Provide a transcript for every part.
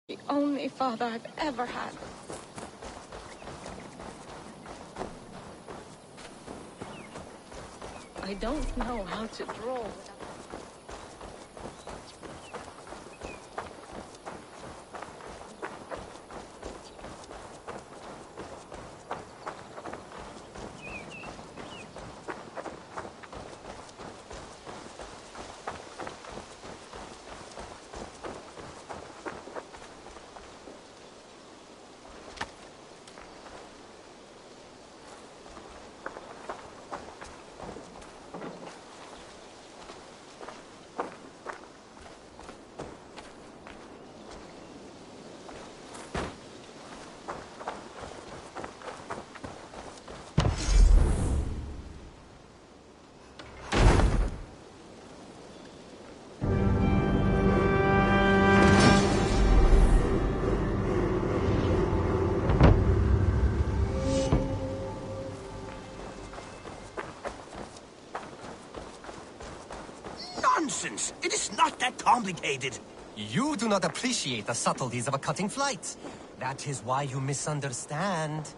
The only father I've ever had. I don't know how to draw without... Nonsense! It is not that complicated. You do not appreciate the subtleties of a cutting flight. That is why you misunderstand.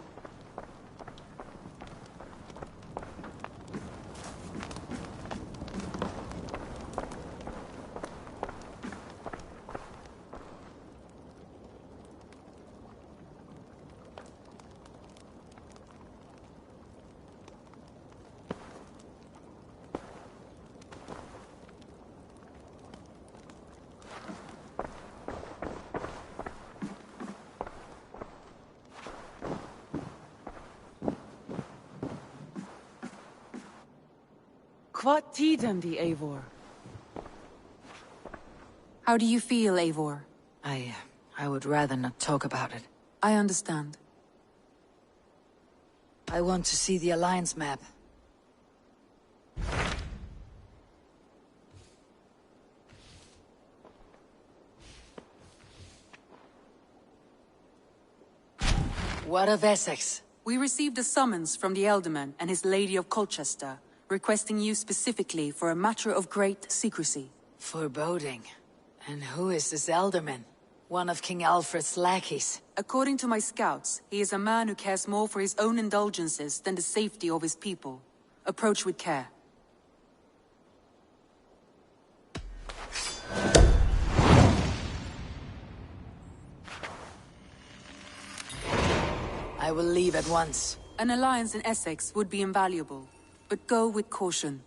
What tiden the Eivor? How do you feel, Eivor? I would rather not talk about it. I understand. I want to see the Alliance map. What of Essex? We received a summons from the Elderman and his Lady of Colchester, requesting you specifically for a matter of great secrecy. Foreboding. And who is this Elderman? One of King Alfred's lackeys. According to my scouts, he is a man who cares more for his own indulgences than the safety of his people. Approach with care. I will leave at once. An alliance in Essex would be invaluable, but go with caution.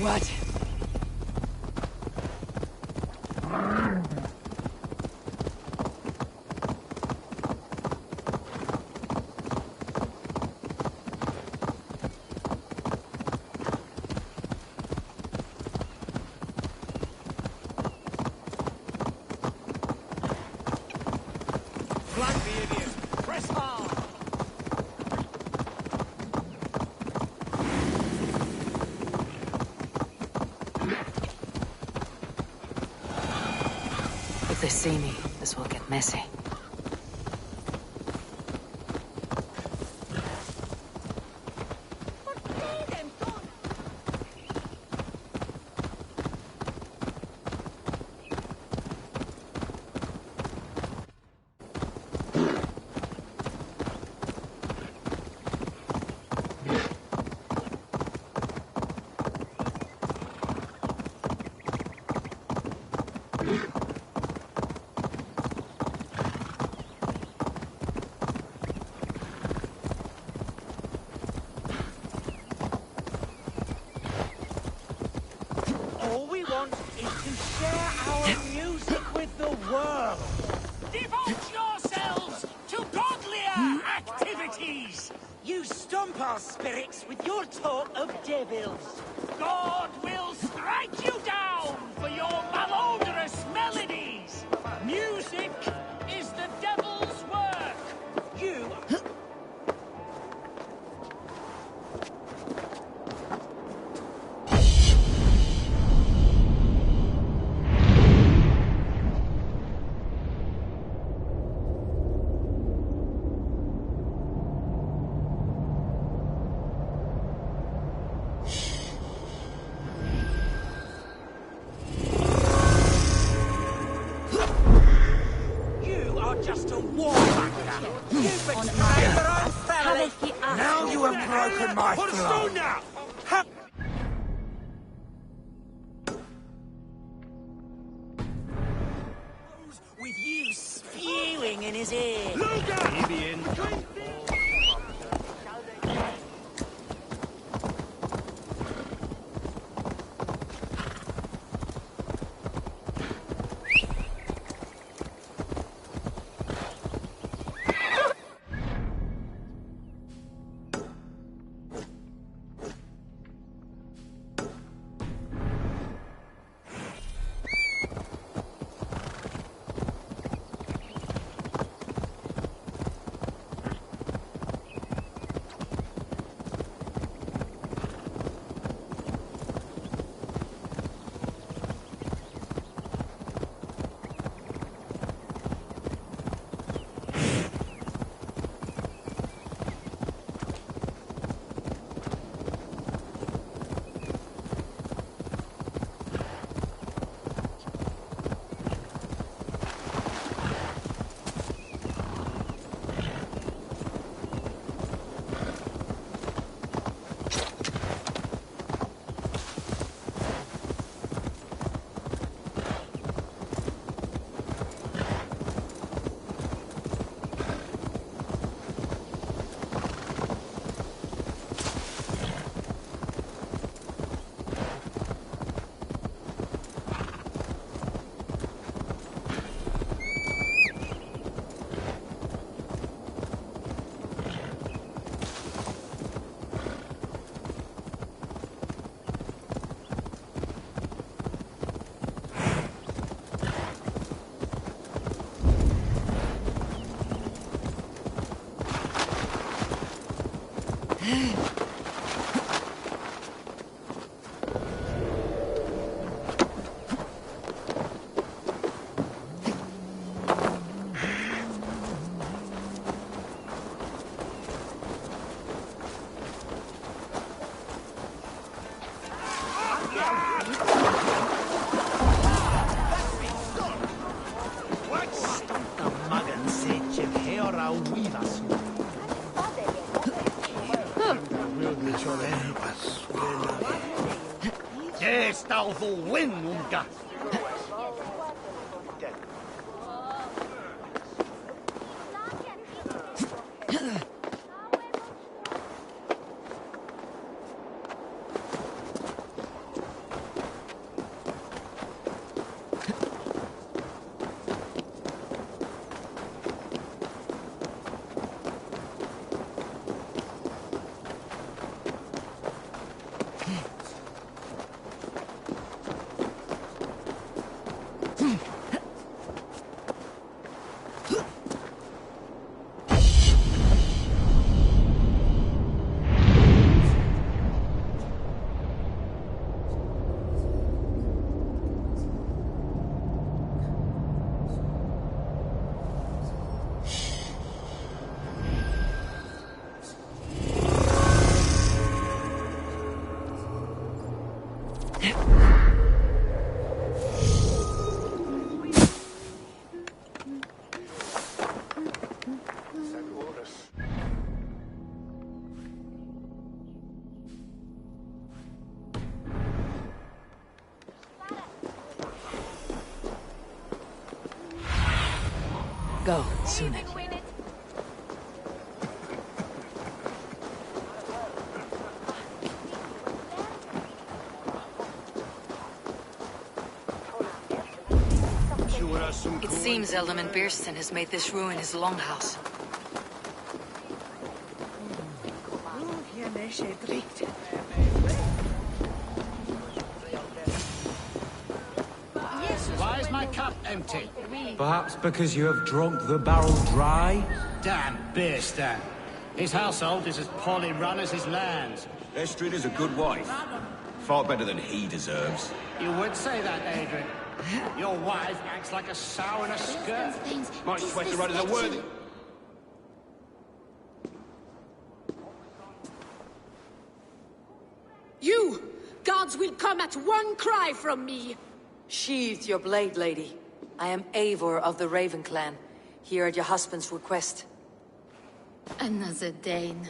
What? Flank the idiot! Press hard! If they see me, this will get messy. All we want is to share our music with the world. Devote yourselves to godlier activities. You stomp our spirits with your talk of devils. God will strike you down for your malodorous melodies. Music is the devil's work. You... Just a warmonger. You betrayed your own family. Now you have broken my throne. Put a stone now. With you spewing in his ear. Luger! Stauvel win unga. Go, soon. It seems Alderman Biersten has made this ruin his longhouse. Why is my cup empty? Perhaps because you have drunk the barrel dry? Damn Biersten. His household is as poorly run as his lands. Estrid is a good wife. Far better than he deserves. You would say that, Adrian. Your wife acts like a sow in a skirt. Might sweat her right as a worthy... You! Gods will come at one cry from me! Sheathe your blade, lady. I am Eivor of the Raven clan, here at your husband's request. Another Dane.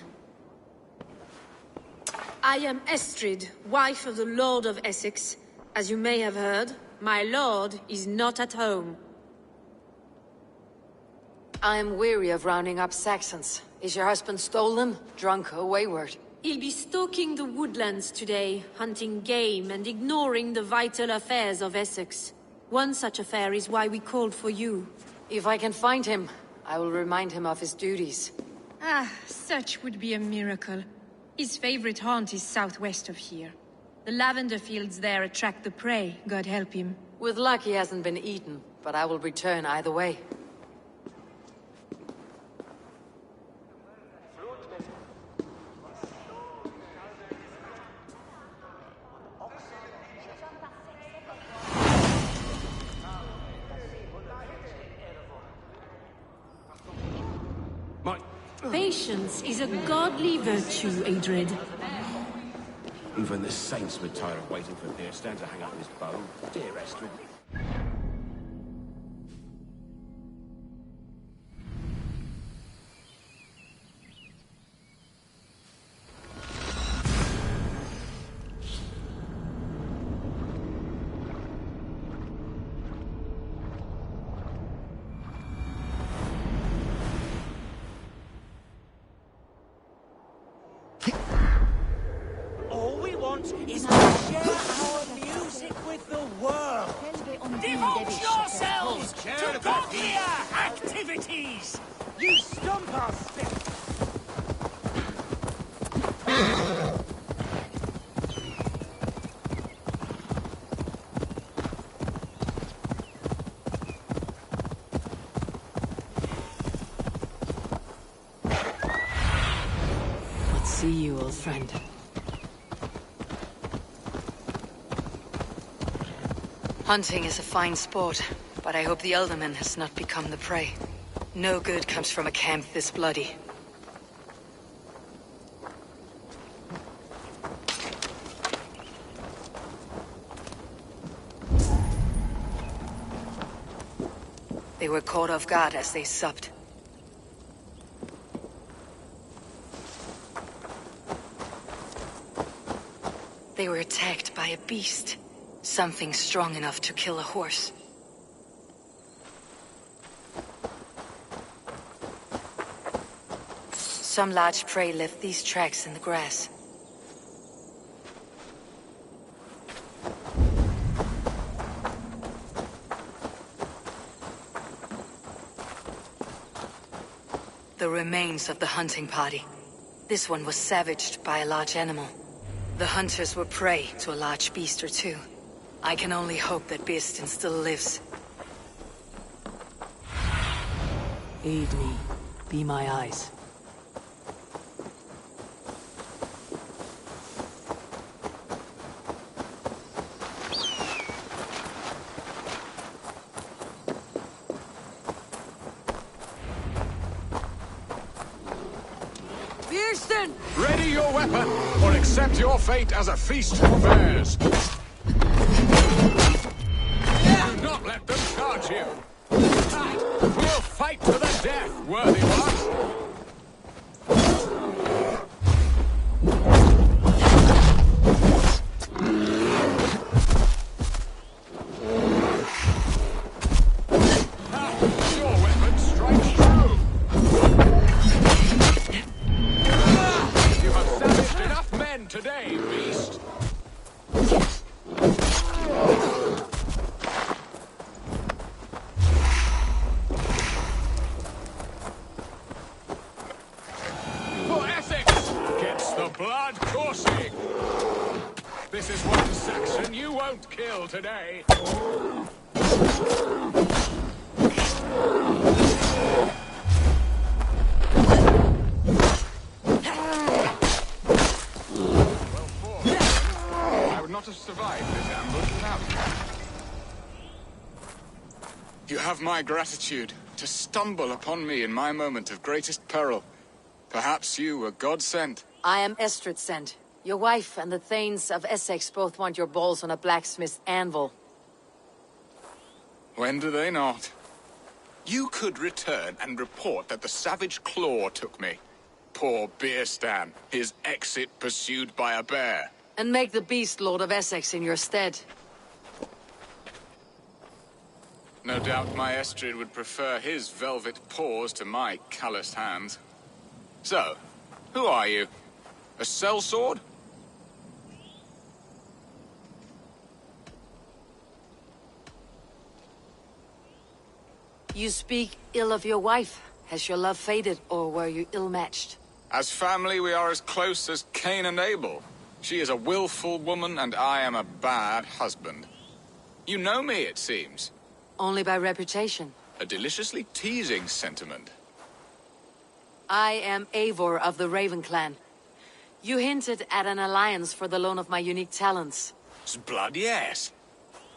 I am Estrid, wife of the Lord of Essex. As you may have heard, my lord is not at home. I am weary of rounding up Saxons. Is your husband stolen, drunk, or wayward? He'll be stalking the woodlands today, hunting game and ignoring the vital affairs of Essex. One such affair is why we called for you. If I can find him, I will remind him of his duties. Ah, such would be a miracle. His favorite haunt is southwest of here. The lavender fields there attract the prey, God help him. With luck he hasn't been eaten, but I will return either way. Patience is a godly virtue, Adrid. Even the saints would tire of waiting for Biersten to hang up his bow. Dear Estrid. All we want is to share our music with the world. Devote yourselves to godlier activities! You stomp our steps! Let's see you, old friend. Hunting is a fine sport, but I hope the Elderman has not become the prey. No good comes from a camp this bloody. They were caught off guard as they supped. They were attacked by a beast. Something strong enough to kill a horse. Some large prey left these tracks in the grass. The remains of the hunting party. This one was savaged by a large animal. The hunters were prey to a large beast or two. I can only hope that Biersten still lives. Aid me. Be my eyes. Ready your weapon, or accept your fate as a feast for bears. Do not let them charge you. We'll fight to the death, worthy one. Your weapon strikes true. You have savaged enough men today, beast. For Essex! Gets the blood coursing! This is one Saxon you won't kill today. Well fought. I would not have survived this ambush without you. You have my gratitude to stumble upon me in my moment of greatest peril. Perhaps you were God-sent. I am Estrid sent. Your wife and the Thanes of Essex both want your balls on a blacksmith's anvil. When do they not? You could return and report that the savage Claw took me. Poor Beerstan, his exit pursued by a bear. And make the beast Lord of Essex in your stead. No doubt my Estrid would prefer his velvet paws to my calloused hands. So, who are you? A sellsword? You speak ill of your wife. Has your love faded, or were you ill-matched? As family, we are as close as Cain and Abel. She is a willful woman, and I am a bad husband. You know me, it seems. Only by reputation. A deliciously teasing sentiment. I am Eivor of the Raven Clan. You hinted at an alliance for the loan of my unique talents. Blood, yes.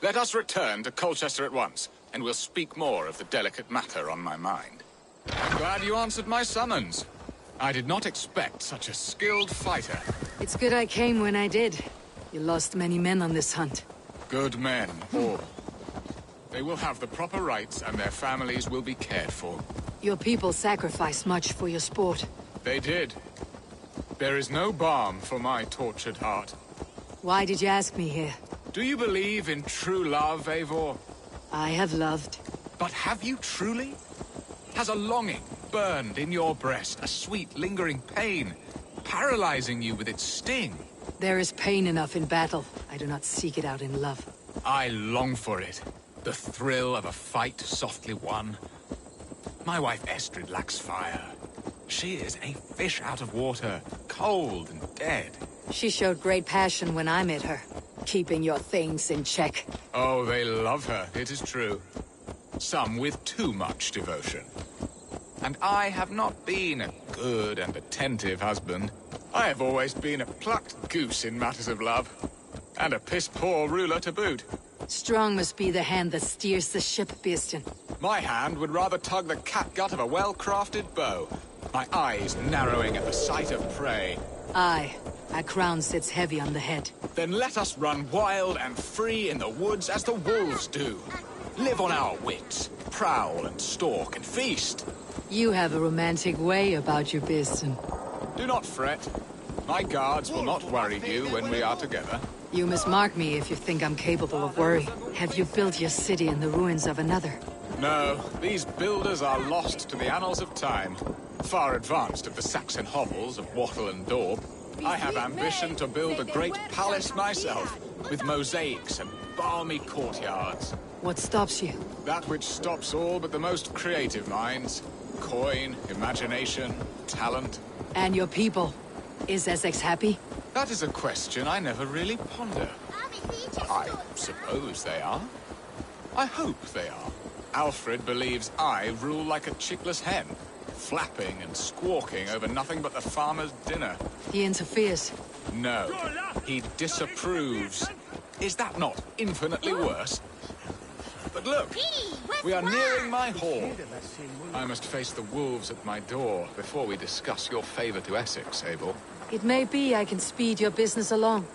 Let us return to Colchester at once, and we'll speak more of the delicate matter on my mind. I'm glad you answered my summons. I did not expect such a skilled fighter. It's good I came when I did. You lost many men on this hunt. Good men, all. They will have the proper rights, and their families will be cared for. Your people sacrificed much for your sport. They did. There is no balm for my tortured heart. Why did you ask me here? Do you believe in true love, Eivor? I have loved. But have you truly? Has a longing burned in your breast, a sweet, lingering pain, paralyzing you with its sting? There is pain enough in battle. I do not seek it out in love. I long for it. The thrill of a fight softly won. My wife Estrid lacks fire. She is a fish out of water, cold and dead. She showed great passion when I met her, keeping your things in check. Oh, they love her, it is true. Some with too much devotion. And I have not been a good and attentive husband. I have always been a plucked goose in matters of love. And a piss-poor ruler to boot. Strong must be the hand that steers the ship, Beeston. My hand would rather tug the catgut of a well-crafted bow. My eyes narrowing at the sight of prey. Aye, a crown sits heavy on the head. Then let us run wild and free in the woods as the wolves do. Live on our wits, prowl and stalk and feast. You have a romantic way about you, Beeston. Do not fret. My guards will not worry you when we are together. You must mark me if you think I'm capable of worry. Have you built your city in the ruins of another? No, these builders are lost to the annals of time. Far advanced of the Saxon hovels of Wattle and Daub. I have ambition to build a great palace myself, with mosaics and balmy courtyards. What stops you? That which stops all but the most creative minds. Coin, imagination, talent. And your people? Is Essex happy? That is a question I never really ponder. I suppose they are. I hope they are. Alfred believes I rule like a chickless hen, flapping and squawking over nothing but the farmer's dinner. He interferes. No, he disapproves. Is that not infinitely worse? But look, we are nearing my hall. I must face the wolves at my door before we discuss your favor to Essex, Eivor. It may be I can speed your business along.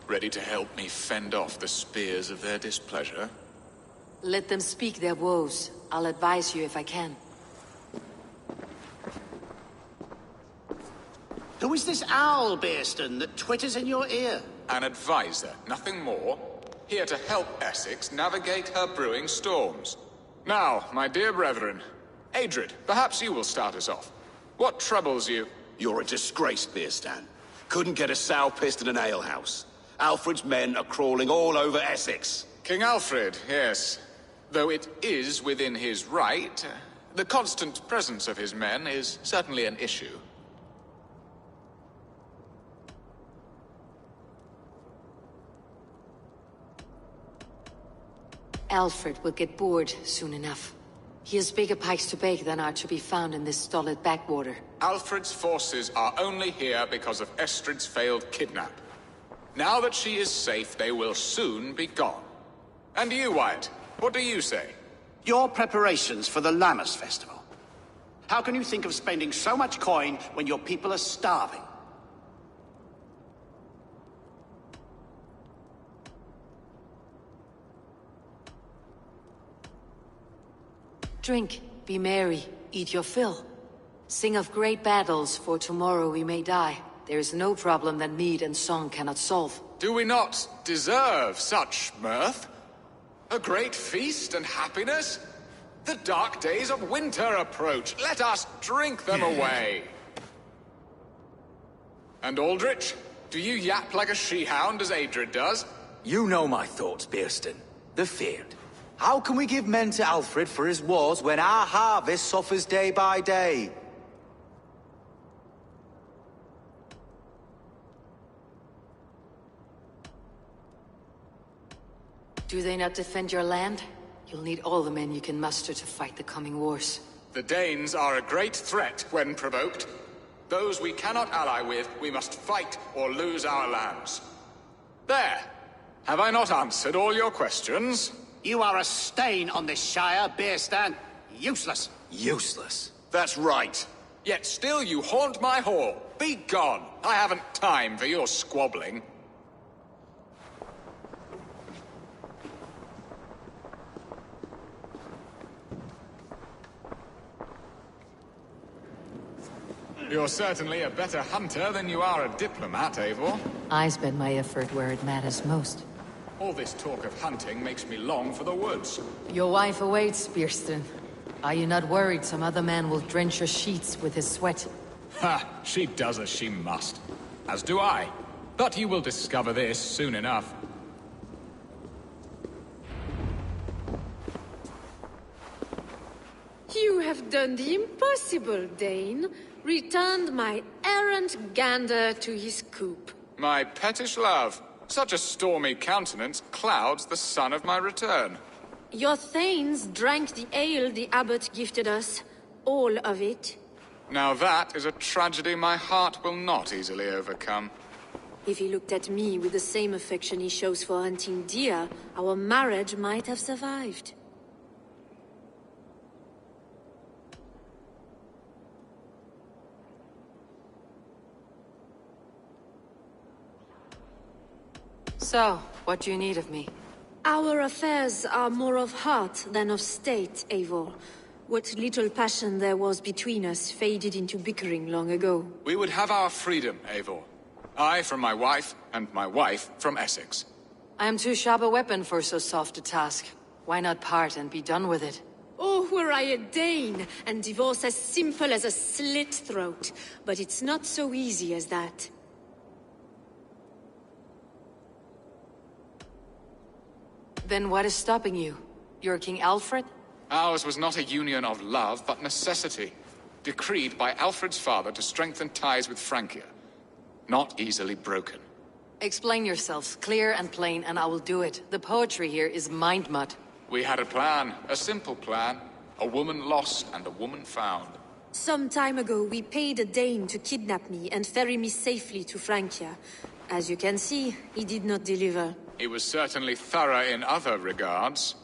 Ready to help me fend off the spears of their displeasure? Let them speak their woes. I'll advise you if I can. Who is this owl, Bearston, that twitters in your ear? An advisor, nothing more. Here to help Essex navigate her brewing storms. Now, my dear brethren, Adrid, perhaps you will start us off. What troubles you? You're a disgrace, Beerstan. Couldn't get a sow pissed in an alehouse. Alfred's men are crawling all over Essex. King Alfred, yes. Though it is within his right, the constant presence of his men is certainly an issue. Alfred will get bored soon enough. He has bigger pikes to bake than are to be found in this stolid backwater. Alfred's forces are only here because of Estrid's failed kidnap. Now that she is safe, they will soon be gone. And you, Wyatt, what do you say? Your preparations for the Lammas festival. How can you think of spending so much coin when your people are starving? Drink, be merry, eat your fill. Sing of great battles, for tomorrow we may die. There is no problem that mead and song cannot solve. Do we not deserve such mirth? A great feast and happiness? The dark days of winter approach. Let us drink them away. And Aldrich, do you yap like a she-hound as Adrid does? You know my thoughts, Bearston. The feared. How can we give men to Alfred for his wars when our harvest suffers day by day? Do they not defend your land? You'll need all the men you can muster to fight the coming wars. The Danes are a great threat when provoked. Those we cannot ally with, we must fight or lose our lands. There! Have I not answered all your questions? You are a stain on this Shire, Bearstan. Useless. Useless. That's right. Yet still you haunt my hall. Be gone! I haven't time for your squabbling. You're certainly a better hunter than you are a diplomat, Eivor. I spend my effort where it matters most. All this talk of hunting makes me long for the woods. Your wife awaits, Bearston. Are you not worried some other man will drench your sheets with his sweat? Ha! She does as she must. As do I. But you will discover this soon enough. You have done the impossible, Dane. Returned my errant gander to his coop. My pettish love. Such a stormy countenance clouds the sun of my return. Your thanes drank the ale the abbot gifted us. All of it. Now that is a tragedy my heart will not easily overcome. If he looked at me with the same affection he shows for hunting deer, our marriage might have survived. So, what do you need of me? Our affairs are more of heart than of state, Eivor. What little passion there was between us faded into bickering long ago. We would have our freedom, Eivor. I from my wife, and my wife from Essex. I am too sharp a weapon for so soft a task. Why not part and be done with it? Oh, were I a Dane, and divorce as simple as a slit throat. But it's not so easy as that. Then what is stopping you? You're King Alfred? Ours was not a union of love, but necessity. Decreed by Alfred's father to strengthen ties with Francia. not easily broken. Explain yourselves, clear and plain, and I will do it. The poetry here is mind mud. We had a plan, a simple plan. A woman lost and a woman found. Some time ago, we paid a Dane to kidnap me and ferry me safely to Francia. As you can see, he did not deliver. He was certainly thorough in other regards.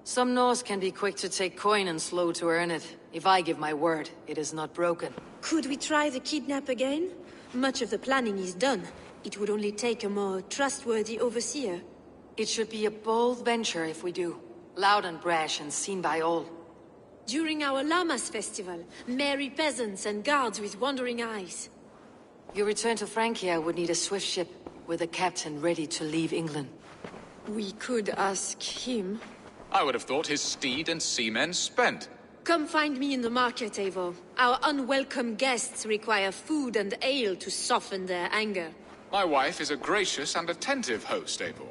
Some Norse can be quick to take coin and slow to earn it. If I give my word, it is not broken. Could we try the kidnap again? Much of the planning is done. It would only take a more trustworthy overseer. It should be a bold venture if we do. Loud and brash and seen by all. During our Llamas festival, merry peasants and guards with wandering eyes. Your return to Francia would need a swift ship, with a captain ready to leave England. We could ask him. I would have thought his steed and seamen spent. Come find me in the market, Eivor. Our unwelcome guests require food and ale to soften their anger. My wife is a gracious and attentive host, Eivor.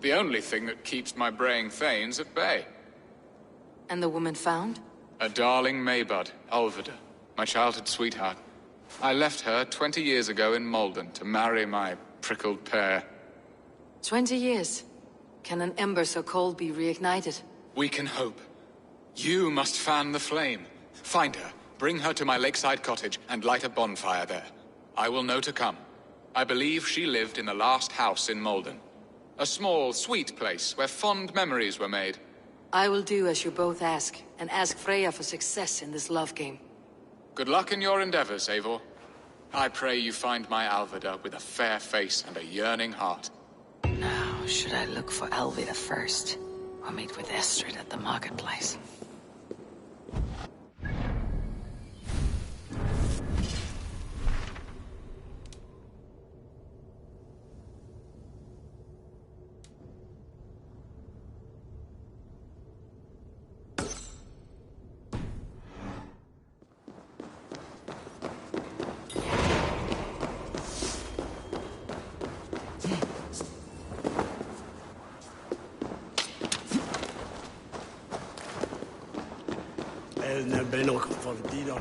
The only thing that keeps my braying thanes at bay. And the woman found? A darling Maybud, Alvida, my childhood sweetheart. I left her 20 years ago in Malden to marry my prickled pear. 20 years? Can an ember so cold be reignited? We can hope. You must fan the flame. Find her, bring her to my lakeside cottage, and light a bonfire there. I will know to come. I believe she lived in the last house in Malden. A small, sweet place where fond memories were made. I will do as you both ask, and ask Freya for success in this love game. Good luck in your endeavors, Eivor. I pray you find my Alvida with a fair face and a yearning heart. Now, should I look for Alvida first, or meet with Estrid at the marketplace? Ne ben nog fordido.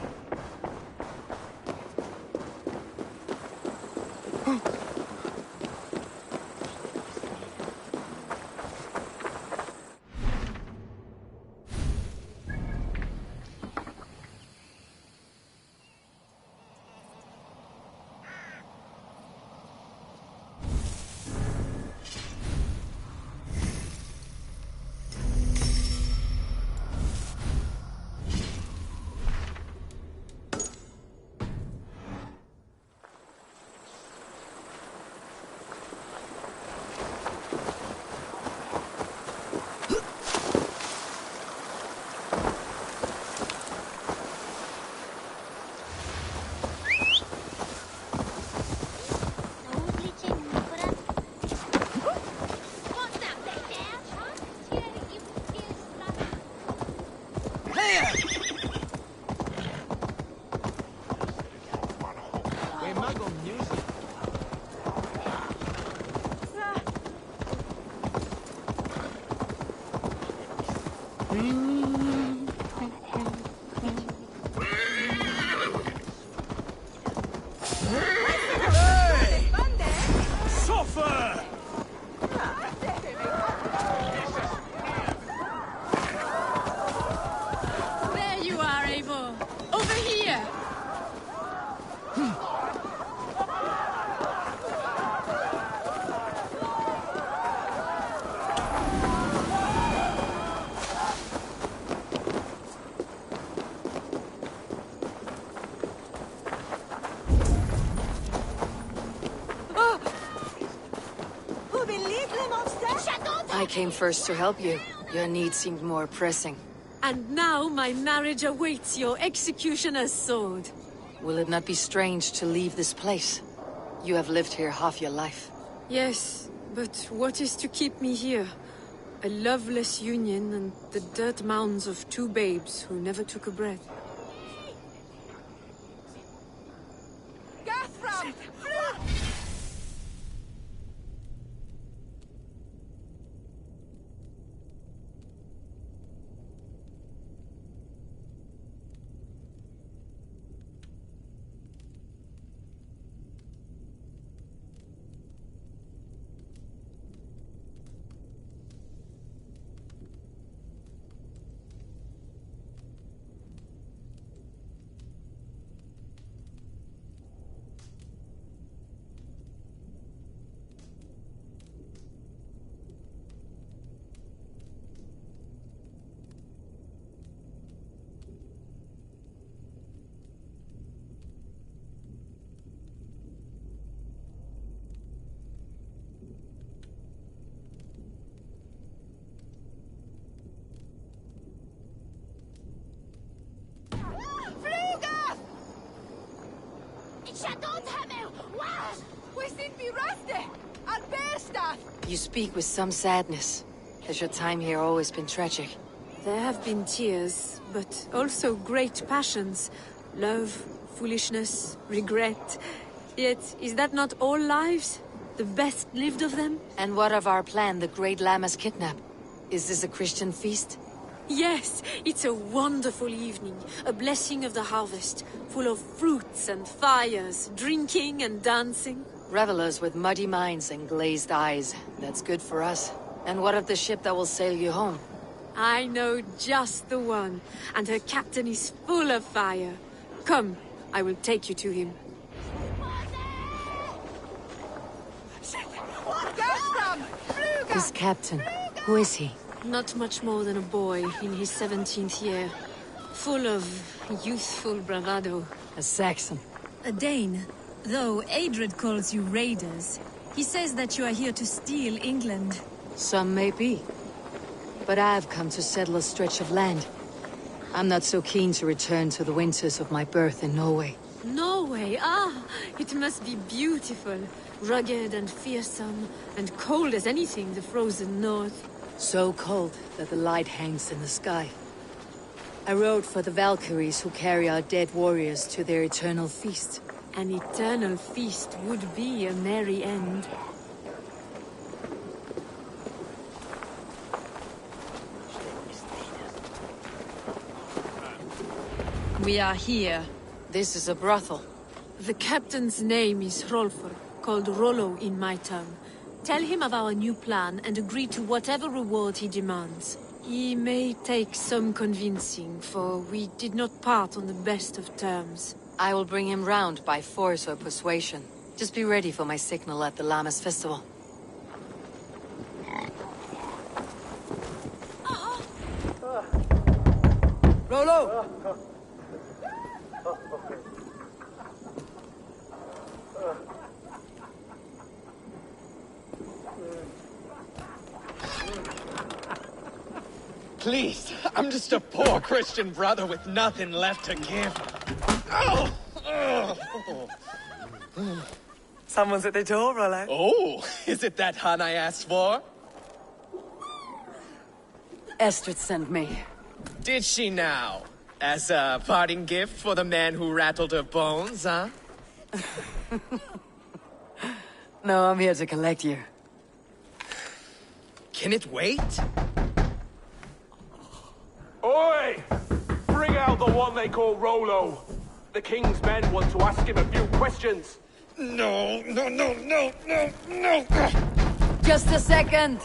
I came first to help you. Your need seemed more pressing. And now my marriage awaits your executioner's sword. Will it not be strange to leave this place? You have lived here half your life. Yes, but what is to keep me here? A loveless union and the dirt mounds of two babes who never took a breath. You speak with some sadness. Has your time here always been tragic? There have been tears, but also great passions. Love, foolishness, regret. Yet, is that not all lives? The best lived of them? And what of our plan, the Great Llama's kidnap? Is this a Christian feast? Yes, it's a wonderful evening. A blessing of the harvest, full of fruits and fires, drinking and dancing. Revelers with muddy minds and glazed eyes. That's good for us. And what of the ship that will sail you home? I know just the one, and her captain is full of fire. Come, I will take you to him. This captain, who is he? Not much more than a boy in his 17th year. Full of youthful bravado. A Saxon. A Dane. Though Adred calls you raiders. He says that you are here to steal England. Some may be. But I've come to settle a stretch of land. I'm not so keen to return to the winters of my birth in Norway. Norway? Ah, it must be beautiful. Rugged and fearsome, and cold as anything, the frozen north. So cold that the light hangs in the sky. I rode for the Valkyries who carry our dead warriors to their eternal feast. An eternal feast would be a merry end. We are here. This is a brothel. The captain's name is Hrolfr, called Rollo in my tongue. Tell him of our new plan and agree to whatever reward he demands. He may take some convincing, for we did not part on the best of terms. I will bring him round by force or persuasion. Just be ready for my signal at the Llamas Festival. Rollo! Please, I'm just a poor Christian brother with nothing left to give. Oh! Someone's at the door, Rollo. Oh, is it that hun I asked for? Estrid sent me. Did she now? As a parting gift for the man who rattled her bones, huh? No, I'm here to collect you. Can it wait? Oi! Bring out the one they call Rollo. The king's men want to ask him a few questions. No. Just a second.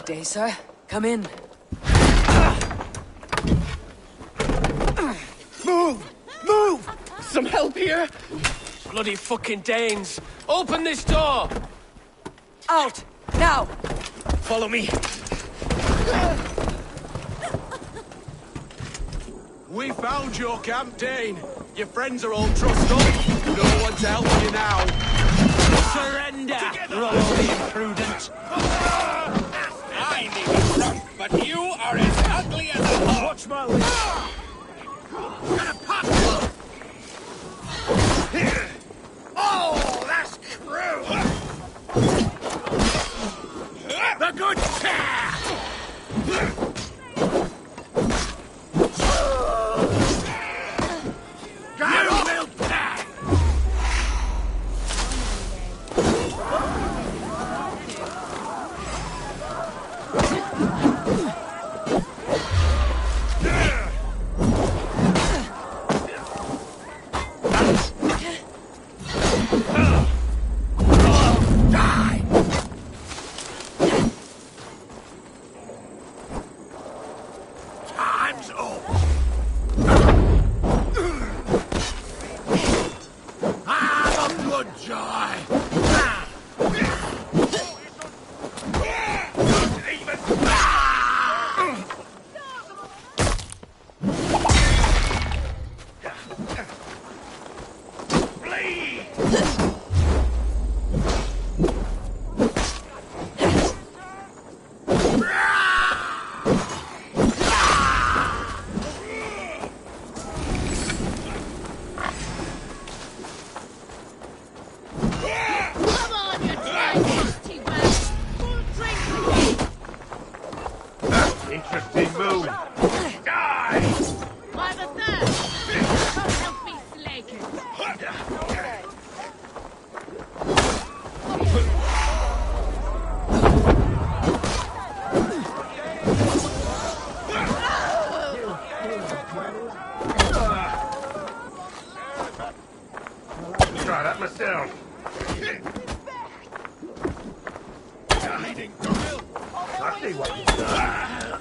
Good day, sir. Come in. Move! Move! Some help here? Bloody fucking Danes! Open this door! Out! Now! Follow me. We found your camp, Dane. Your friends are all trussed up. No one's helping you now. Surrender, Rollo the Imprudent. I may be drunk, but you are as ugly as a hawk. Watch my lips. Gonna pop you. Oh, that's true. The good cat. Interesting move. Die! Why the third? Don't help me slake it. Try that myself. I see what you've done.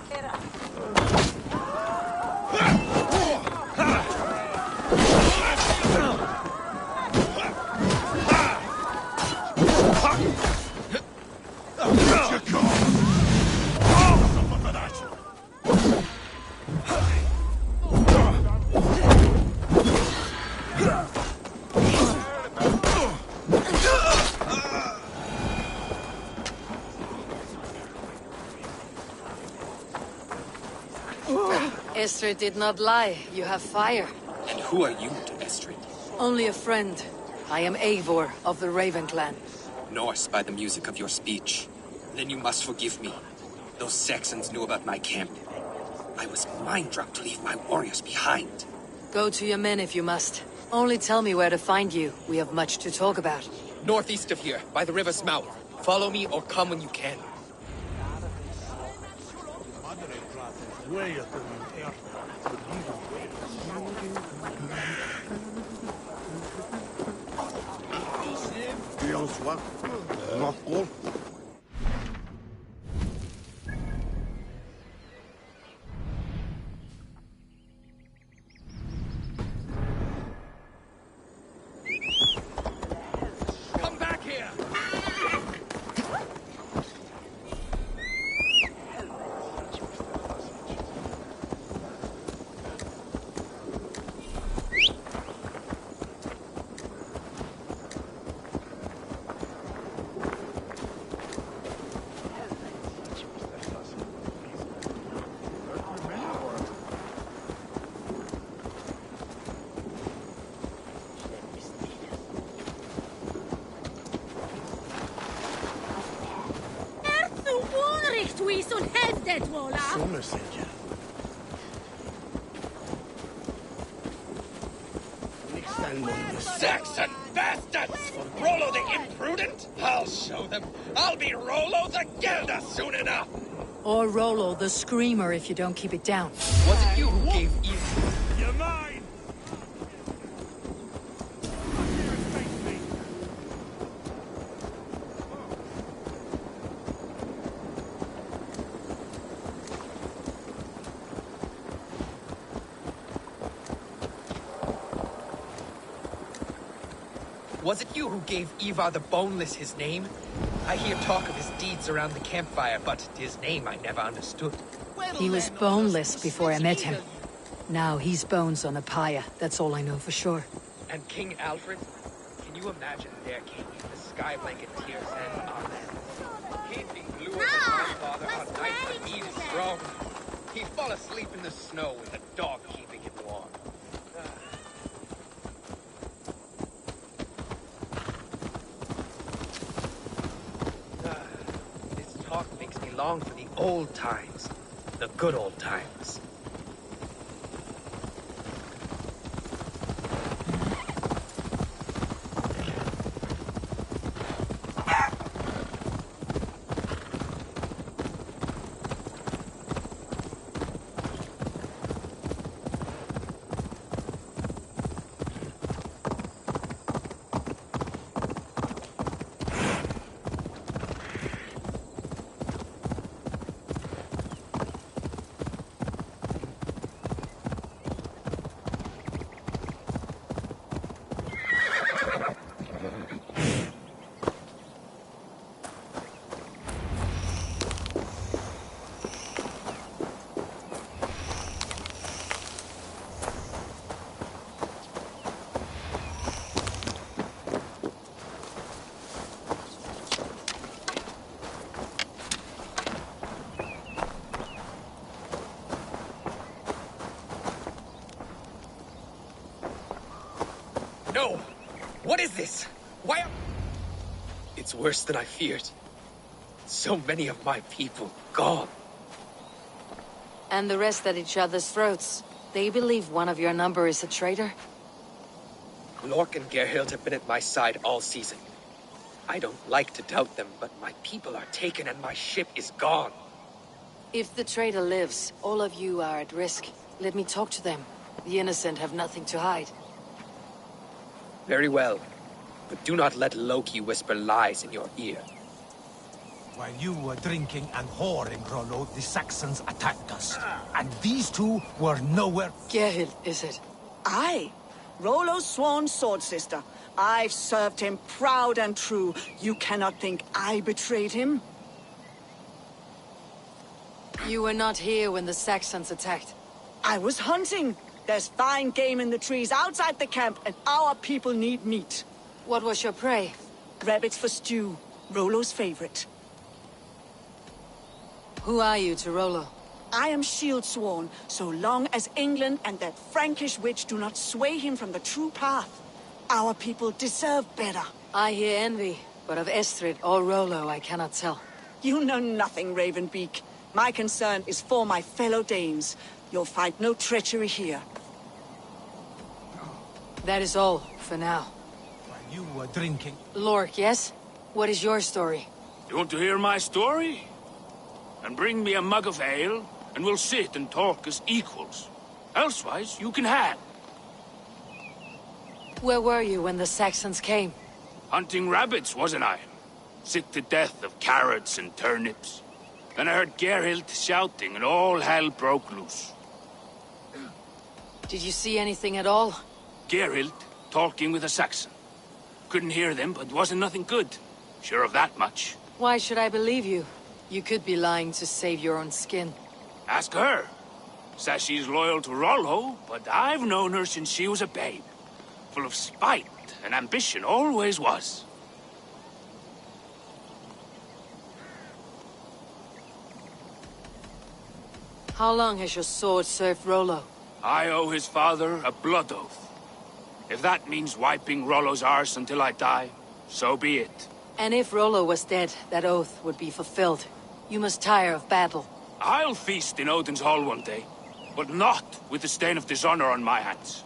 Estrid did not lie. You have fire. And who are you to Estrid? Only a friend. I am Eivor of the Raven clan. Norse by the music of your speech. Then you must forgive me. Those Saxons knew about my camp. I was mind-drunk to leave my warriors behind. Go to your men if you must. Only tell me where to find you. We have much to talk about. Northeast of here, by the river's mouth. Follow me or come when you can. Come back here! Saxon bastards! Rollo the Imprudent? I'll show them. I'll be Rollo the Gelder soon enough! Or Rollo the Screamer if you don't keep it down. Was it you who gave Eve? You're mine! Was it you who gave Ivar the Boneless his name? I hear talk of his deeds around the campfire, but his name I never understood. He was boneless before I met him. Now he's bones on a pyre, that's all I know for sure. And King Alfred? Can you imagine their king in the sky blanket tears and amen? He'd be bluer than my father on nights when he was strong. He'd fall asleep in the snow with a dog keeping him warm. This talk makes me long for the old times. The good old times. No! What is this? Why are... It's worse than I feared. So many of my people gone. And the rest at each other's throats. They believe one of your number is a traitor? Lork and Gerhild have been at my side all season. I don't like to doubt them, but my people are taken and my ship is gone. If the traitor lives, all of you are at risk. Let me talk to them. The innocent have nothing to hide. Very well. But do not let Loki whisper lies in your ear. While you were drinking and whoring, Rollo, the Saxons attacked us. And these two were nowhere... Gerhild, is it? Aye. Rollo's sworn sword sister. I've served him proud and true. You cannot think I betrayed him? You were not here when the Saxons attacked. I was hunting. There's fine game in the trees outside the camp, and our people need meat. What was your prey? Rabbits for stew. Rollo's favorite. Who are you to Rollo? I am shield sworn, so long as England and that Frankish witch do not sway him from the true path. Our people deserve better. I hear envy, but of Estrid or Rollo I cannot tell. You know nothing, Ravenbeak. My concern is for my fellow Danes. You'll find no treachery here. That is all, for now. While you were drinking... Lork, yes? What is your story? You want to hear my story? And bring me a mug of ale, and we'll sit and talk as equals. Elsewise, you can hang. Where were you when the Saxons came? Hunting rabbits, wasn't I? Sick to death of carrots and turnips. Then I heard Gerhild shouting, and all hell broke loose. Did you see anything at all? Gerhild talking with a Saxon. Couldn't hear them, but wasn't nothing good. Sure of that much. Why should I believe you? You could be lying to save your own skin. Ask her. Says she's loyal to Rollo, but I've known her since she was a babe. Full of spite and ambition, always was. How long has your sword served Rollo? I owe his father a blood oath. If that means wiping Rollo's arse until I die, so be it. And if Rollo was dead, that oath would be fulfilled. You must tire of battle. I'll feast in Odin's hall one day, but not with the stain of dishonor on my hands.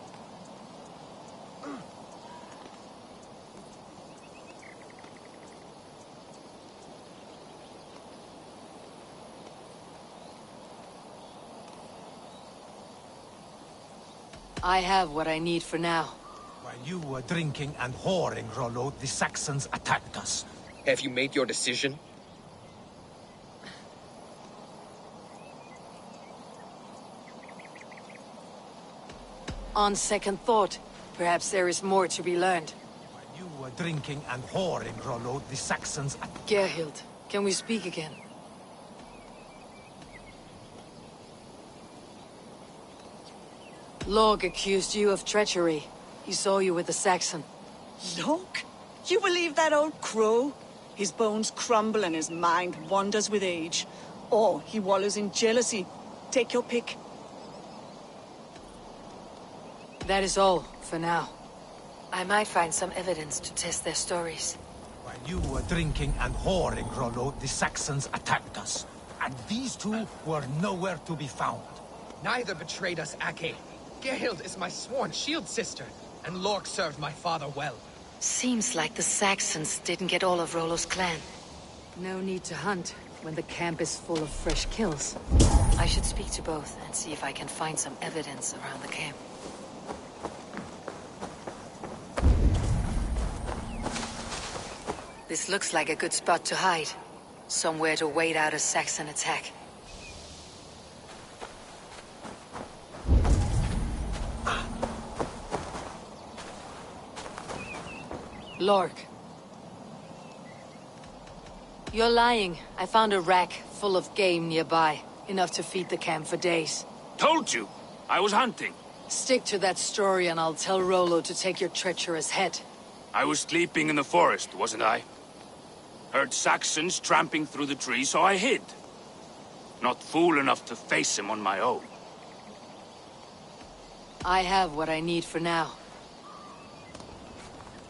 I have what I need for now. While you were drinking and whoring, Rollo, the Saxons attacked us. Have you made your decision? On second thought, perhaps there is more to be learned. While you were drinking and whoring, Rollo, the Saxons... Gerhild, can we speak again? Lorg accused you of treachery. He saw you with the Saxon. Lorg? You believe that old crow? His bones crumble and his mind wanders with age. Or he wallows in jealousy. Take your pick. That is all, for now. I might find some evidence to test their stories. While you were drinking and whoring, Rollo, the Saxons attacked us. And these two were nowhere to be found. Neither betrayed us, Ake. Gerhild is my sworn shield sister, and Lork served my father well. Seems like the Saxons didn't get all of Rollo's clan. No need to hunt when the camp is full of fresh kills. I should speak to both and see if I can find some evidence around the camp. This looks like a good spot to hide. Somewhere to wait out a Saxon attack. Lork. You're lying. I found a rack full of game nearby. Enough to feed the camp for days. Told you. I was hunting. Stick to that story and I'll tell Rollo to take your treacherous head. I was sleeping in the forest, wasn't I? Heard Saxons tramping through the trees, so I hid. Not fool enough to face him on my own. I have what I need for now.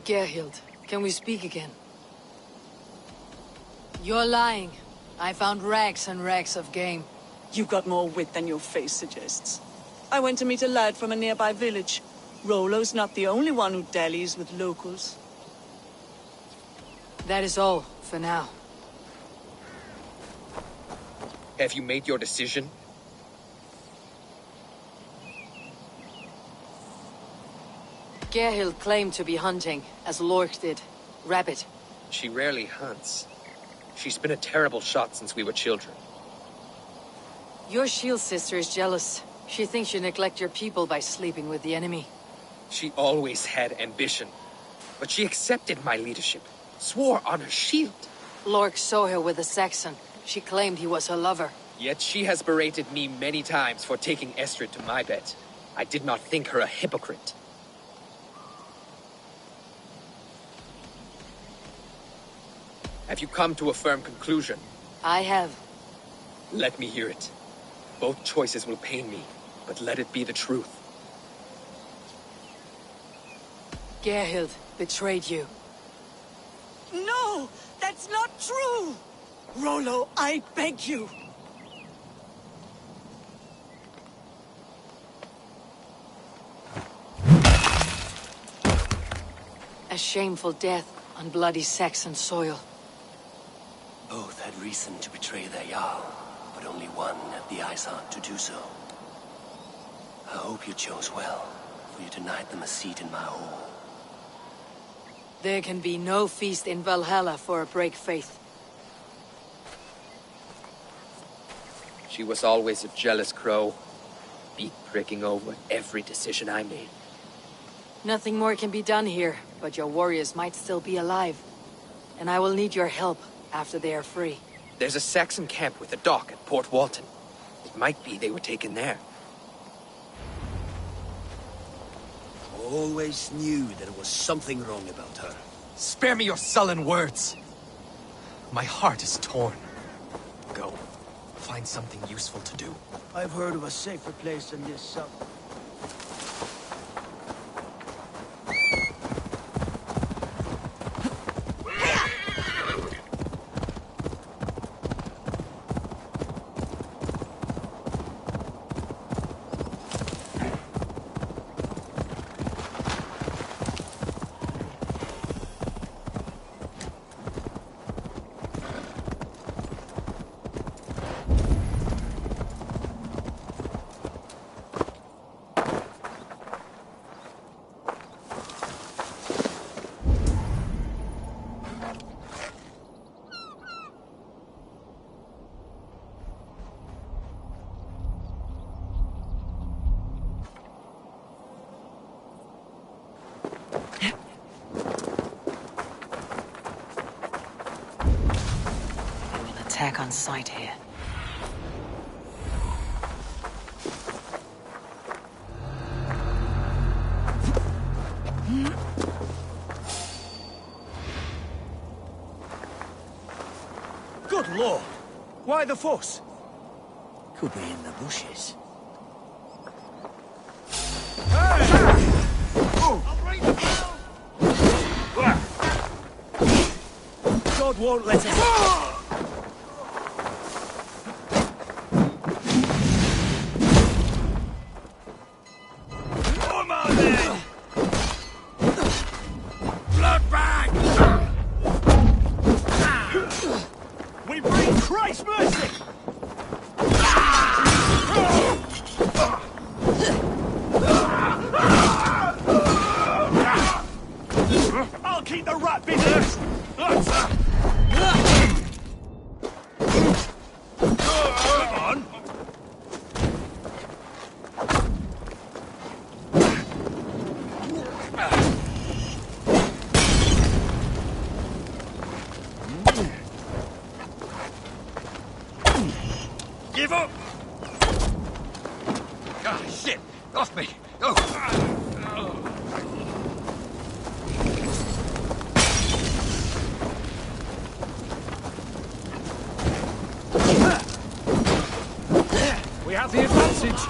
Gerhild, can we speak again? You're lying. I found racks and racks of game. You've got more wit than your face suggests. I went to meet a lad from a nearby village. Rollo's not the only one who dallies with locals. That is all, for now. Have you made your decision? Gerhild claimed to be hunting, as Lork did. Rabbit. She rarely hunts. She's been a terrible shot since we were children. Your shield sister is jealous. She thinks you neglect your people by sleeping with the enemy. She always had ambition. But she accepted my leadership. Swore on her shield. Lork saw her with a Saxon. She claimed he was her lover. Yet she has berated me many times for taking Estrid to my bed. I did not think her a hypocrite. Have you come to a firm conclusion? I have. Let me hear it. Both choices will pain me, but let it be the truth. Gerhild betrayed you. No! That's not true! Rollo, I beg you! A shameful death on bloody Saxon soil. Both had reason to betray their Jarl, but only one had the eyes out to do so. I hope you chose well, for you denied them a seat in my hall. There can be no feast in Valhalla for a break faith. She was always a jealous crow, beak pricking over every decision I made. Nothing more can be done here, but your warriors might still be alive. And I will need your help after they are free. There's a Saxon camp with a dock at Port Walton. It might be they were taken there. Always knew there was something wrong about her. Spare me your sullen words. My heart is torn. Go. Find something useful to do. I've heard of a safer place than this south. sight here. Good lord! Why the fuss? Could be in the bushes. God won't let us... Come on then! Blood bag! We bring Christ's mercy! I'll keep the rat business! Come on! Give up! Ah, shit! Off me! Oh! We have the advantage!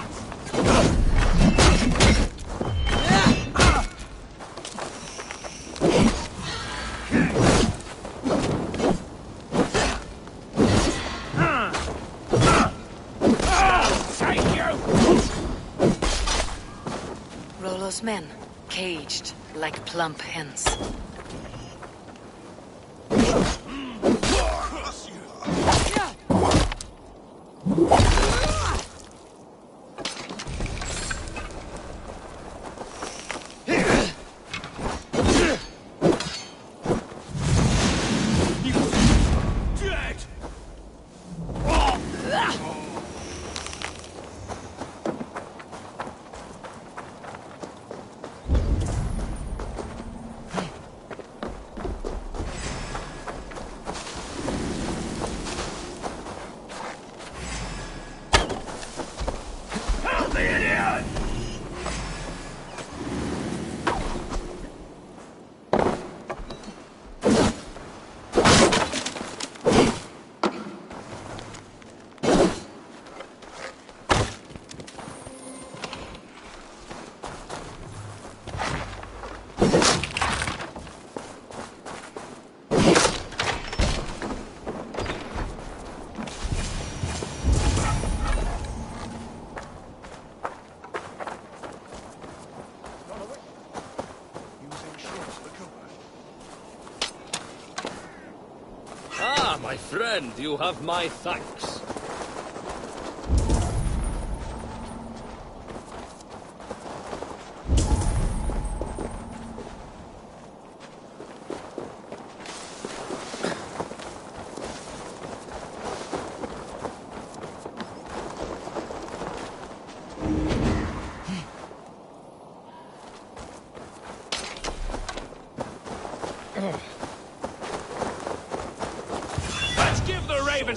Rollo's men, caged like plump hens. My friend, you have my thanks.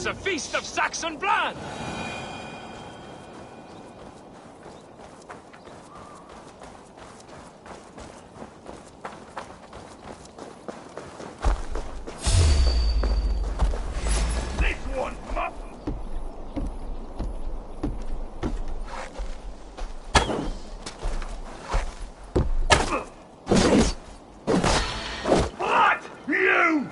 A feast of Saxon blood! This one, mutton! What? You!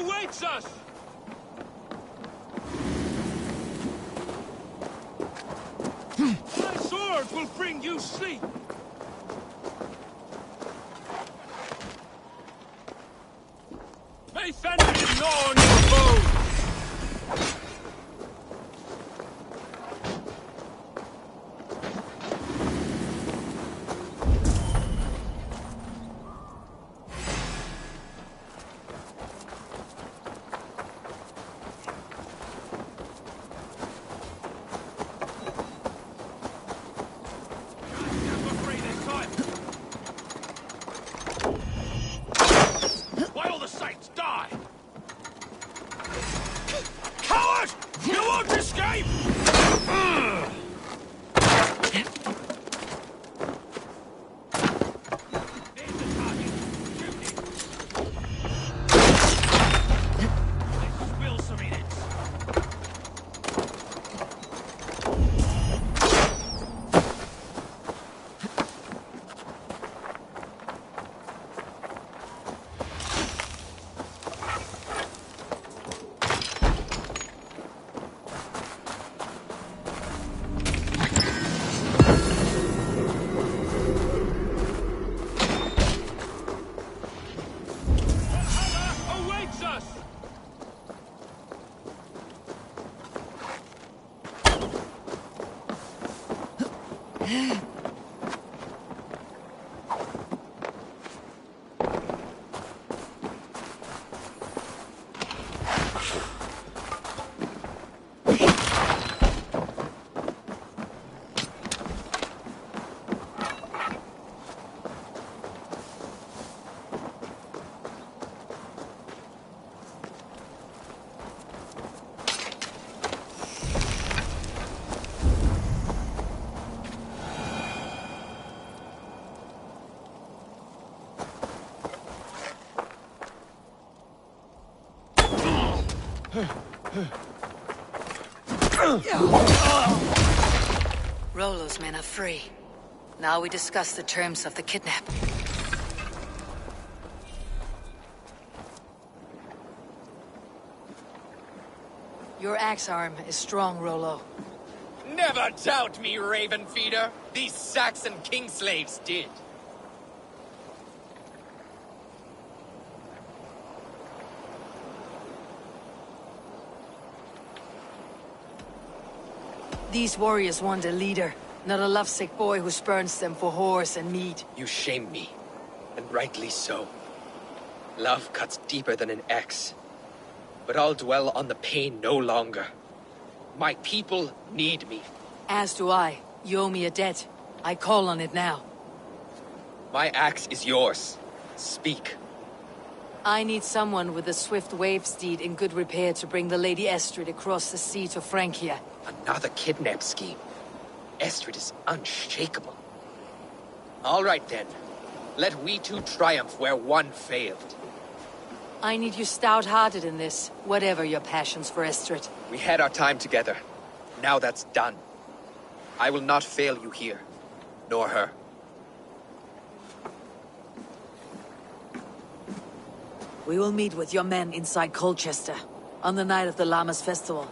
awaits us! My sword will bring you sleep! May Fenrir gnaw on your bones! Rollo's men are free. Now we discuss the terms of the kidnap. Your axe arm is strong, Rollo. Never doubt me, Raven Feeder. These Saxon king slaves did. These warriors want a leader, not a lovesick boy who spurns them for horse and meat. You shame me, and rightly so. Love cuts deeper than an axe. But I'll dwell on the pain no longer. My people need me. As do I. You owe me a debt. I call on it now. My axe is yours. Speak. I need someone with a swift wave steed in good repair to bring the Lady Estrid across the sea to Francia. Another kidnap scheme. Estrid is unshakable. All right then. Let we two triumph where one failed. I need you stout-hearted in this, whatever your passions for Estrid. We had our time together. Now that's done. I will not fail you here, nor her. We will meet with your men inside Colchester, on the night of the Lammas festival.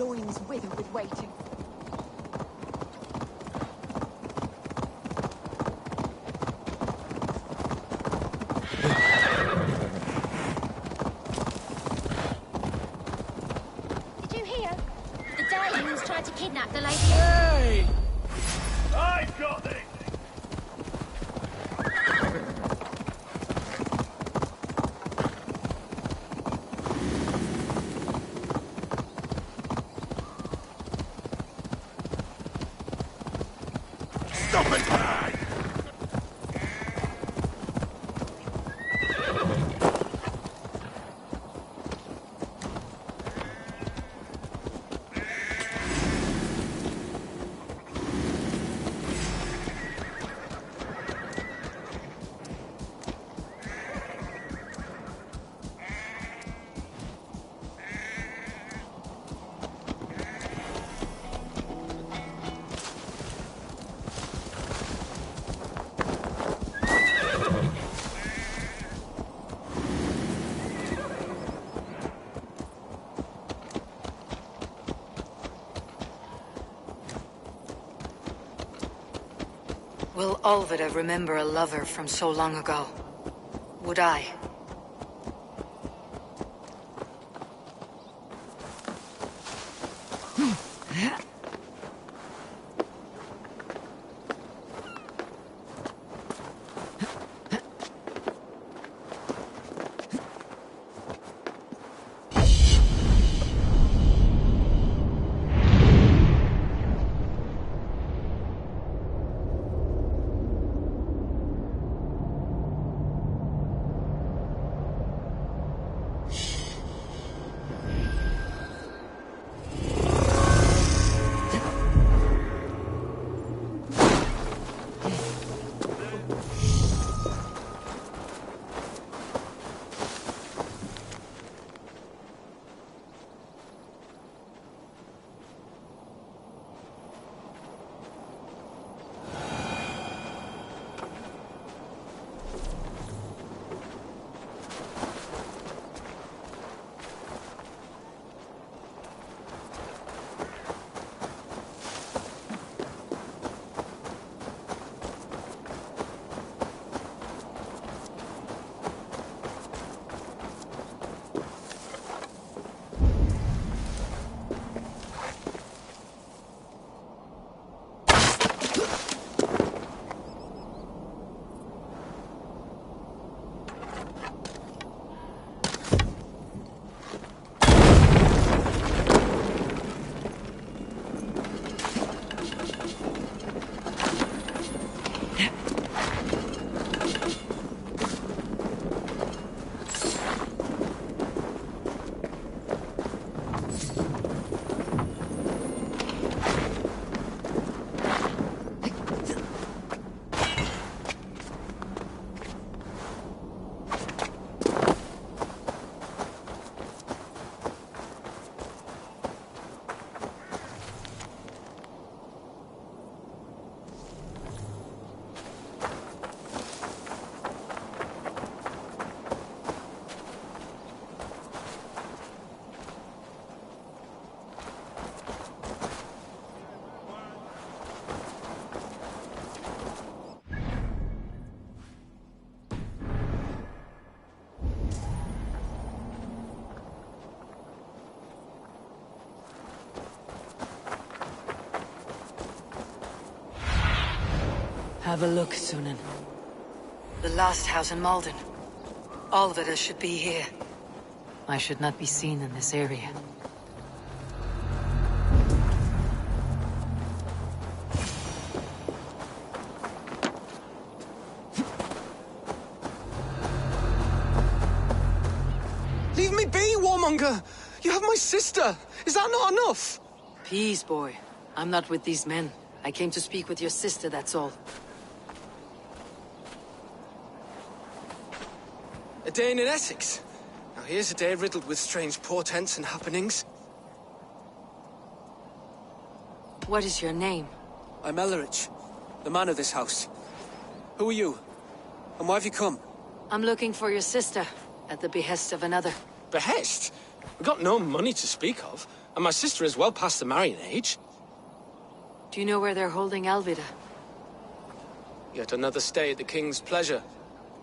loins wither with waiting. Did you hear? The Danes tried to kidnap the lady. Hey! I've got this! Stop it! Will Olvida remember a lover from so long ago? Would I? Have a look, Sunan. The last house in Malden. Olvida should be here. I should not be seen in this area. Leave me be, warmonger! You have my sister! Is that not enough? Peace, boy. I'm not with these men. I came to speak with your sister, that's all. A day in Essex. Now here's a day riddled with strange portents and happenings. What is your name? I'm Ellerich, the man of this house. Who are you? And why have you come? I'm looking for your sister, at the behest of another. Behest? We got no money to speak of. And my sister is well past the marrying age. Do you know where they're holding Alvida? Yet another stay at the King's pleasure.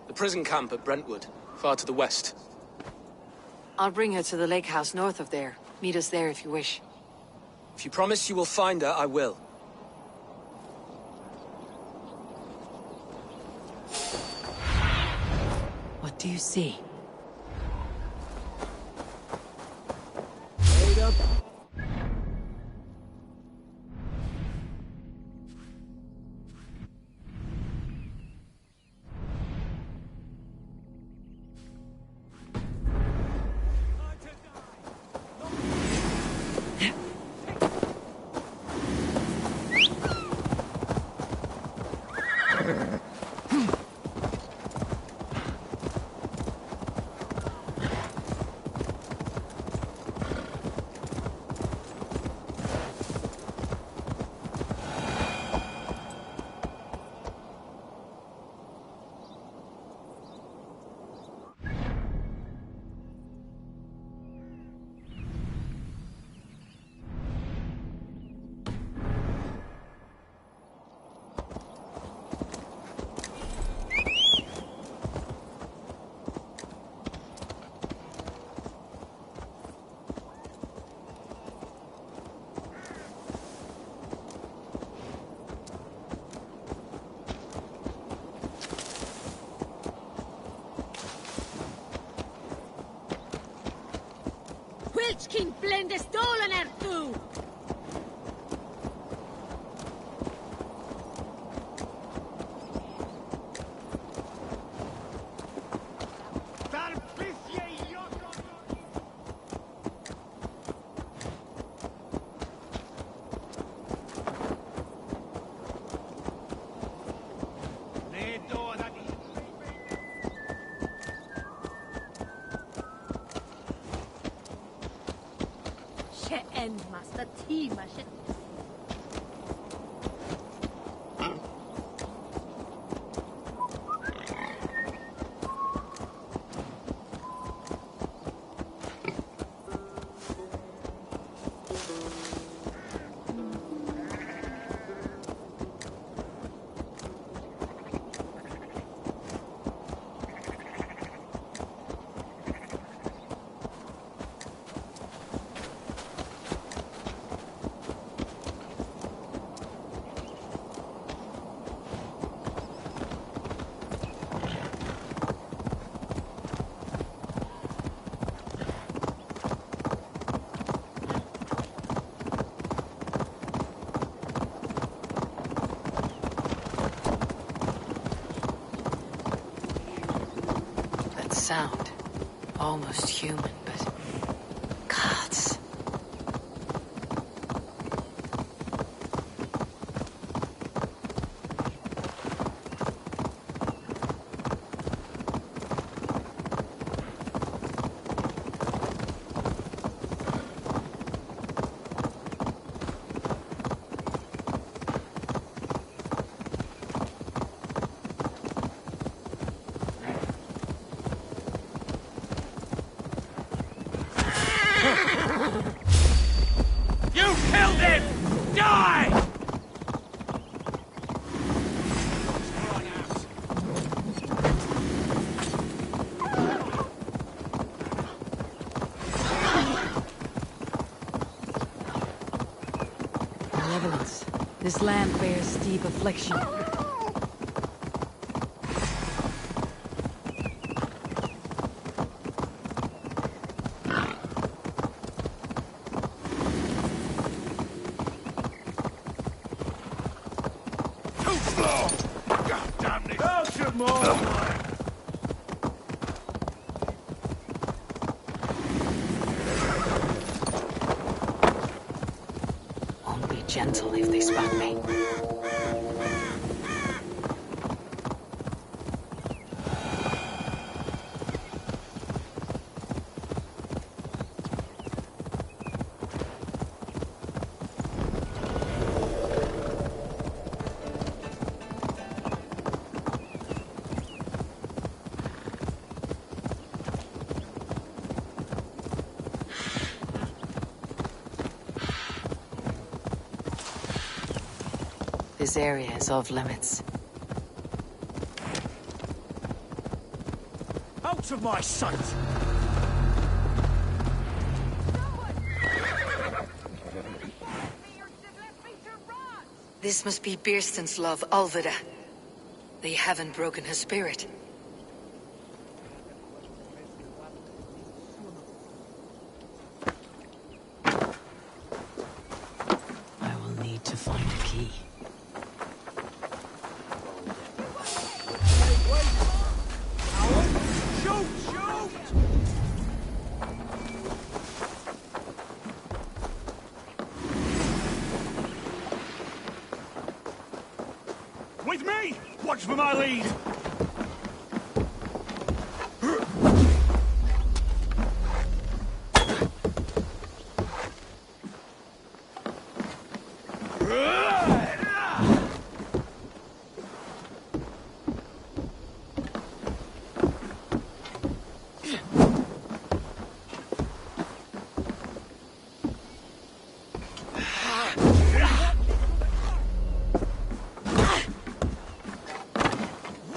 The prison camp at Brentwood, far to the west. I'll bring her to the lake house north of there. Meet us there if you wish. If you promise you will find her, I will. What do you see? Wait up. King blende stolen er tu! Master T, Master. Sound. Almost human, but... gods. You killed him! Die! Malevolence. This land bears deep affliction. Won't be gentle if they spot me. This area is off limits. Out of my sight! This must be Birsten's love, Alvida. They haven't broken her spirit. I will need to find a key. Shoot! Shoot! With me! Watch for my lead!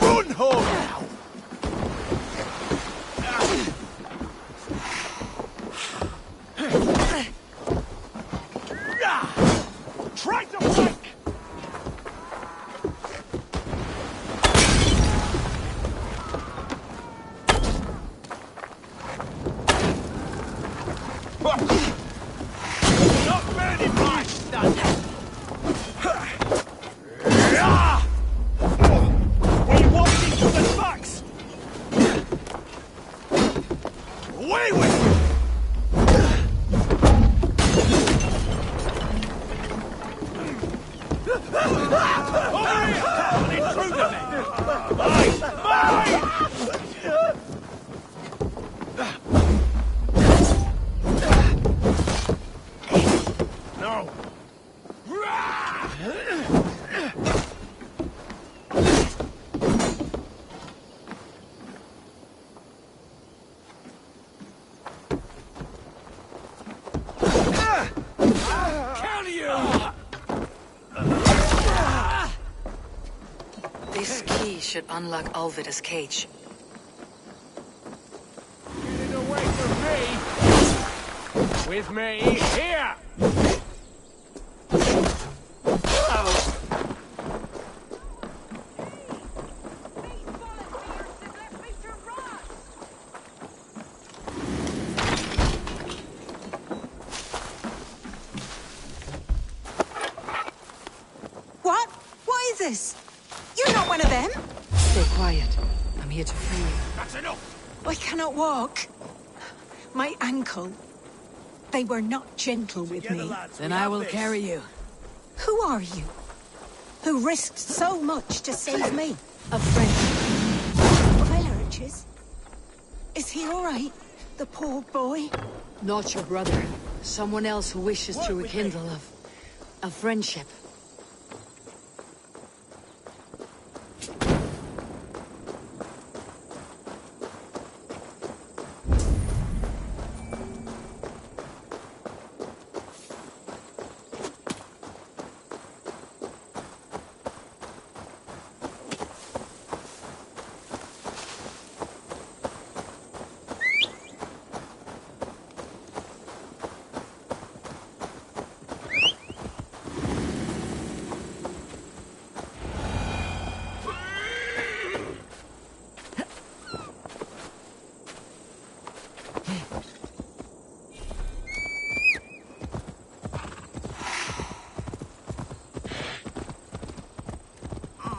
Run home now! Try to flank! Not burning my son! We want each other's backs! Away with you! Over here! An intruder then! Mine! Mine! No! Kill you! This key should unlock Alvida's cage. Getting away from me! With me, here! What? What is this? You're not one of them? Stay quiet. I'm here to free you. That's enough! I cannot walk. My ankle. They were not gentle with Together, me. lads, Then we I have will this. carry you. Who are you? Who risked so much to save me? A friend. Villagers? Is he all right? The poor boy? Not your brother. Someone else who wishes to rekindle a friendship.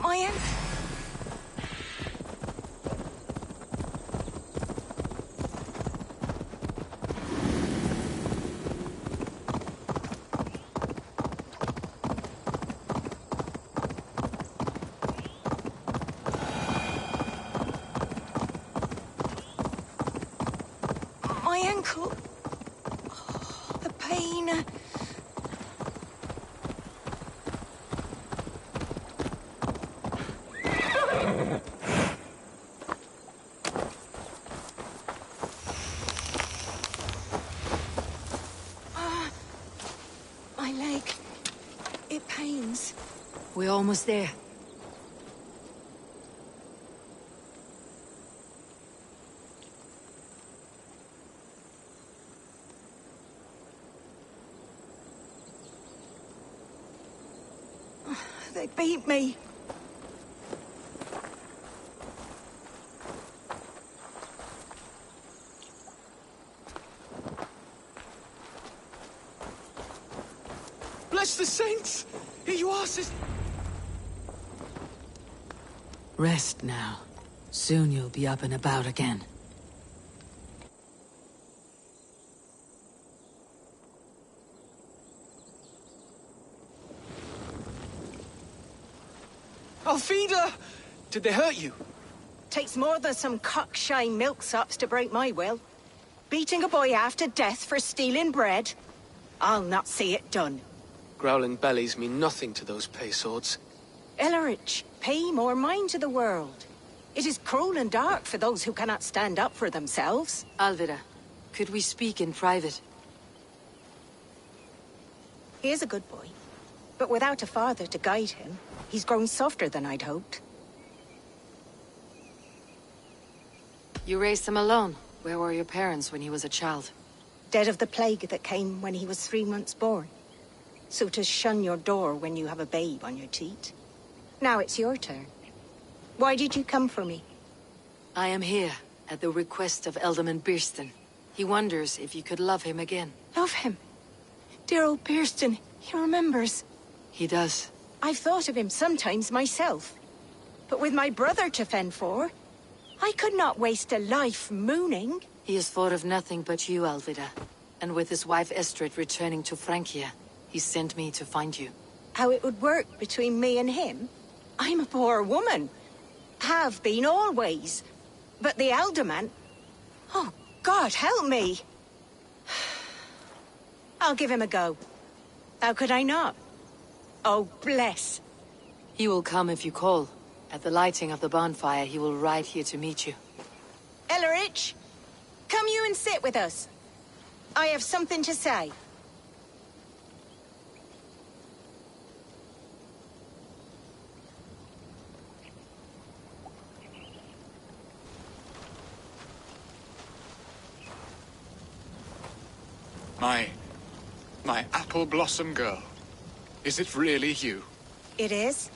My ankle. My ankle. Oh, the pain. We all almost there. They beat me. Bless the saints! Here you are, sister. Rest now. Soon you'll be up and about again. Alfida! Did they hurt you? Takes more than some cockshy milksops to break my will. Beating a boy half to death for stealing bread? I'll not see it done. Growling bellies mean nothing to those pay swords. Ellerich, pay more mind to the world. It is cruel and dark for those who cannot stand up for themselves. Alvida, could we speak in private? He is a good boy, but without a father to guide him, he's grown softer than I'd hoped. You raised him alone. Where were your parents when he was a child? Dead of the plague that came when he was 3 months born. So to shun your door when you have a babe on your teat. Now it's your turn. Why did you come for me? I am here at the request of Alderman Birston. He wonders if you could love him again. Love him? Dear old Birston, he remembers. He does. I've thought of him sometimes myself. But with my brother to fend for, I could not waste a life mooning. He has thought of nothing but you, Alvida. And with his wife Estrid returning to Francia, he sent me to find you. How it would work between me and him? I'm a poor woman. Have been always. But the alderman... Oh, God, help me! I'll give him a go. How could I not? Oh, bless. He will come if you call. At the lighting of the bonfire, he will ride here to meet you. Ellerich, come you and sit with us. I have something to say. My apple blossom girl. Is it really you? It is.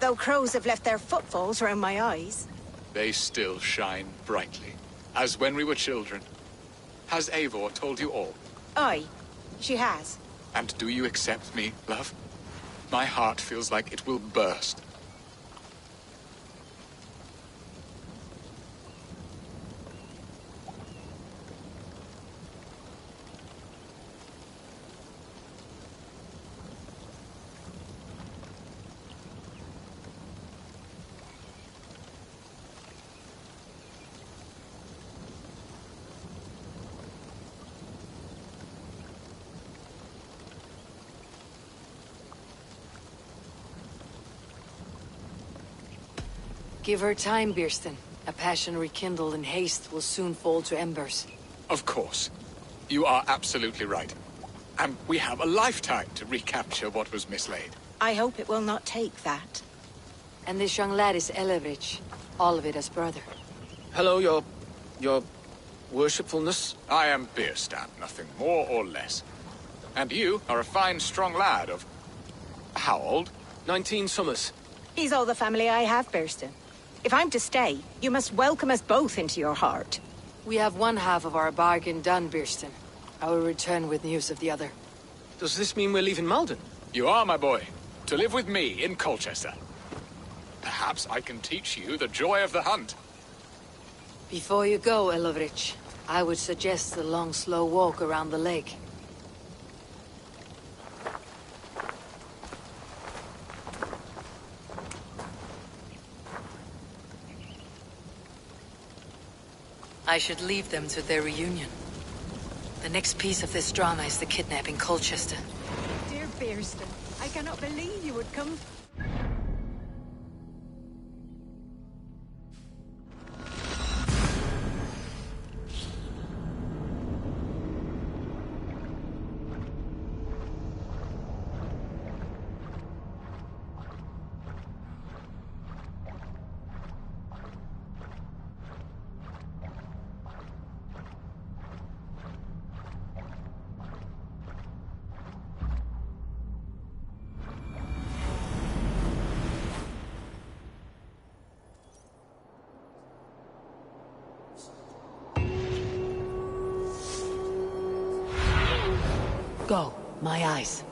Though crows have left their footfalls around my eyes. They still shine brightly, as when we were children. Has Eivor told you all? Aye, she has. And do you accept me, love? My heart feels like it will burst. Give her time, Birston. A passion rekindled in haste will soon fall to embers. Of course. You are absolutely right. And we have a lifetime to recapture what was mislaid. I hope it will not take that. And this young lad is Elevich, Alvida's brother. Hello, your worshipfulness. I am Birstan, nothing more or less. And you are a fine, strong lad of... how old? 19 summers. He's all the family I have, Birston. If I'm to stay, you must welcome us both into your heart. We have one half of our bargain done, Birston. I will return with news of the other. Does this mean we're leaving Malden? You are, my boy. To live with me in Colchester. Perhaps I can teach you the joy of the hunt. Before you go, Elovrich, I would suggest a long, slow walk around the lake. I should leave them to their reunion. The next piece of this drama is the kidnapping Colchester. Dear Birston, I cannot believe you would come... Go, my eyes.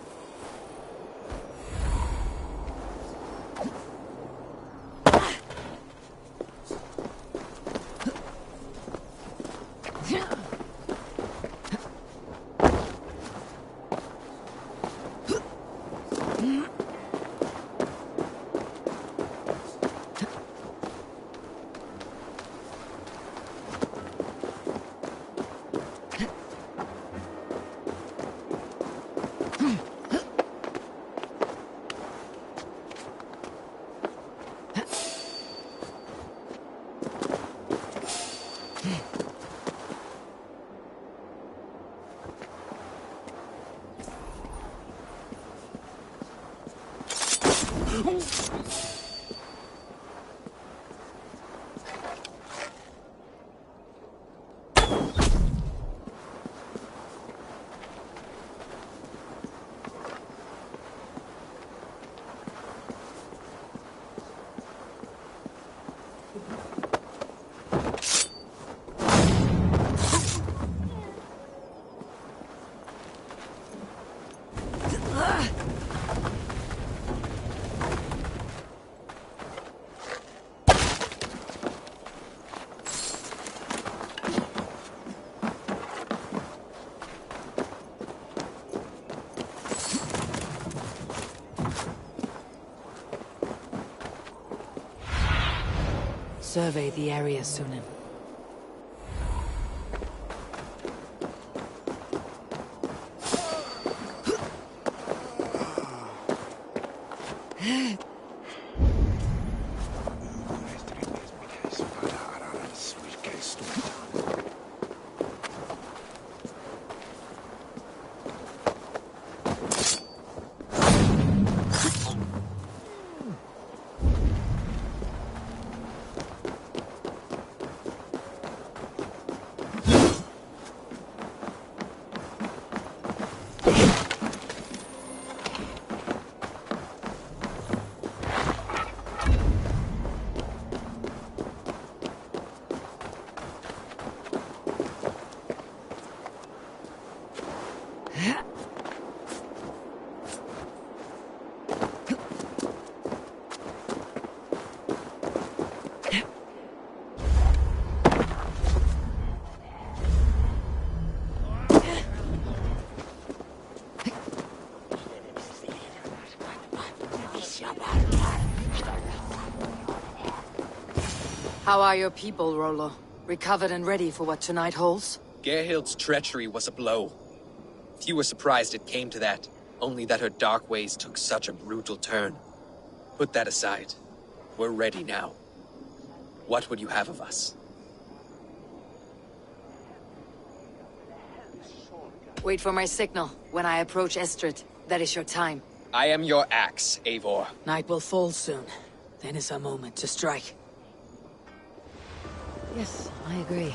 Survey the area, Sunan. How are your people, Rollo? Recovered and ready for what tonight holds? Gerhild's treachery was a blow. Few were surprised it came to that, only that her dark ways took such a brutal turn. Put that aside. We're ready now. What would you have of us? Wait for my signal. When I approach Estrid, that is your time. I am your axe, Eivor. Night will fall soon. Then is our moment to strike. Yes, I agree.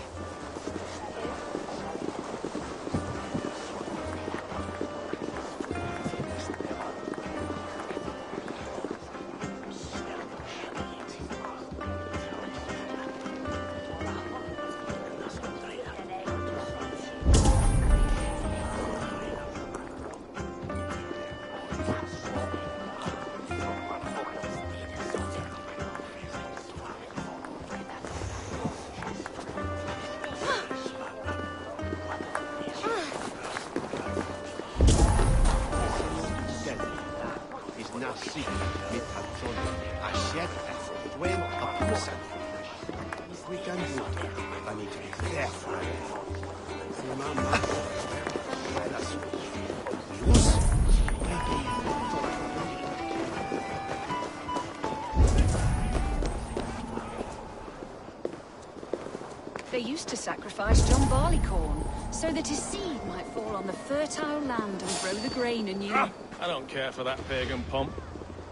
They used to sacrifice John Barleycorn, so that his seed might fall on the fertile land and grow the grain anew. I don't care for that pagan pomp.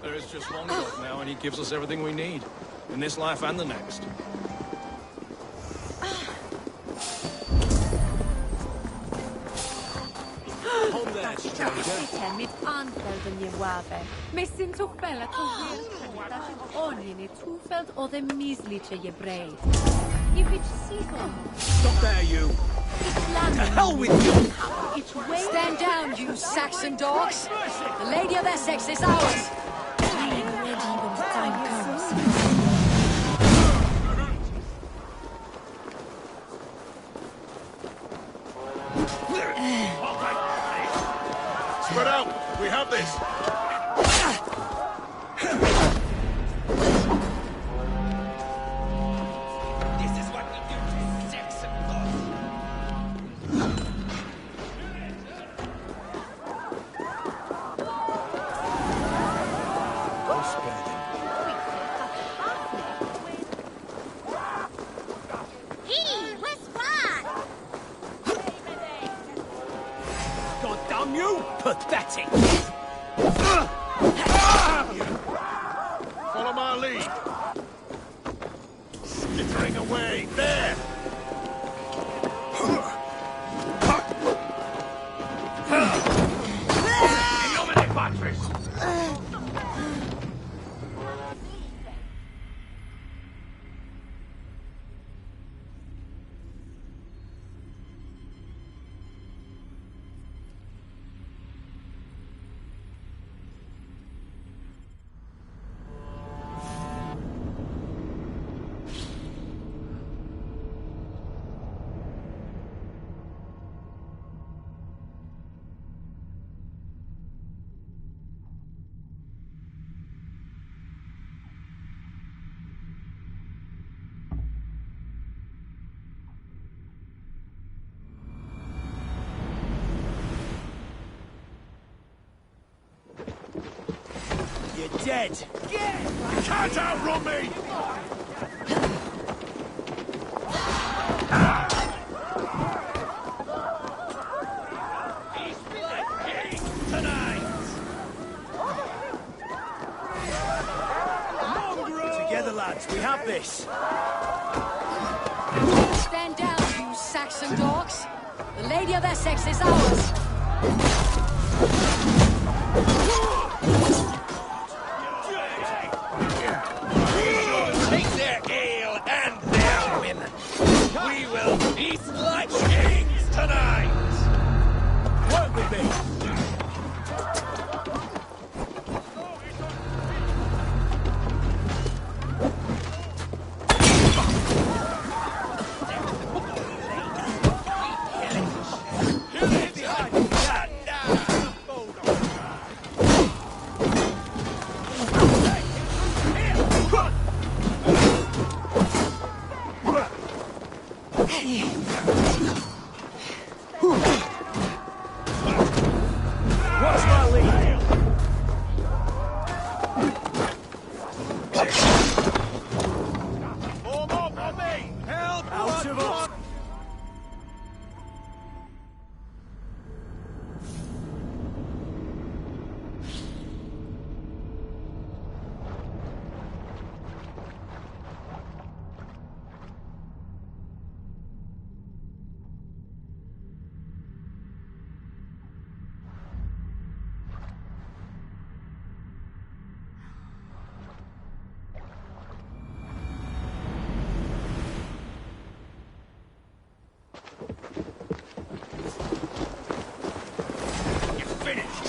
There is just one God now, and he gives us everything we need, in this life and the next. Hold there, stranger. Mit anfällen, je wave. Messin so bella to Onion, it's hoevelt or the measlietje je breed. If it's season, Stop there, you! to hell with you! It's way. Stand down, you Saxon dogs! The Lady of Essex is ours! I am ready when the time comes. Spread out! We have this! This is what we do to Saxon Hey, where's Vlad? God damn you! Pathetic! Follow my lead. Skittering away. There! Illuminate Patrice! You're dead! You can't outrun me! Together, lads, we have this! Stand down, you Saxon dogs! The Lady of Essex is ours! Take their ale and their women. We will feast like kings tonight. Work with me! What's my lead? Form up on me! Help! Out of us!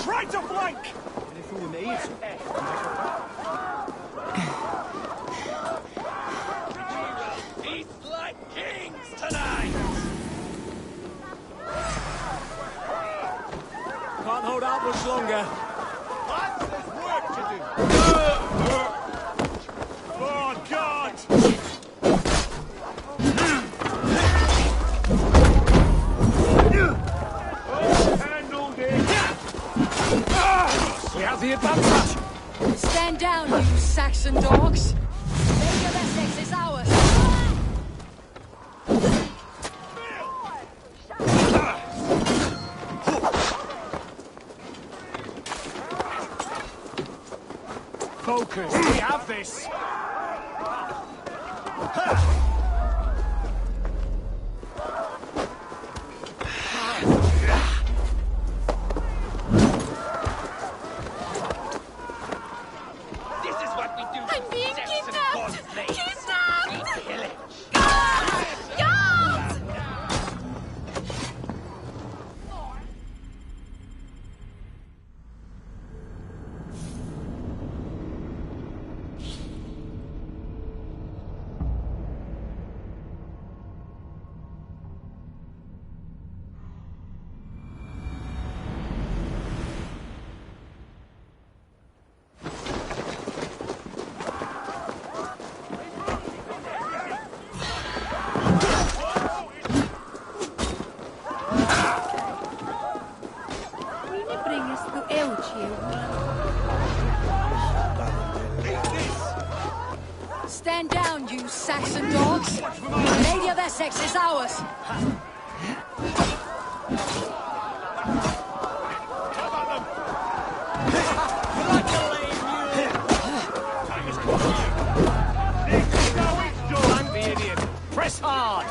Try to flank! Anything we need? Feast like kings tonight. Can't hold out much longer. There's work to do. Oh, God! Handled it. We have the advantage! Stand down, you Saxon dogs! Lady of Essex is ours! Focus! We have this! This is what we do. Stand down, you Saxon dogs! The Lady of Essex is ours! Press hard!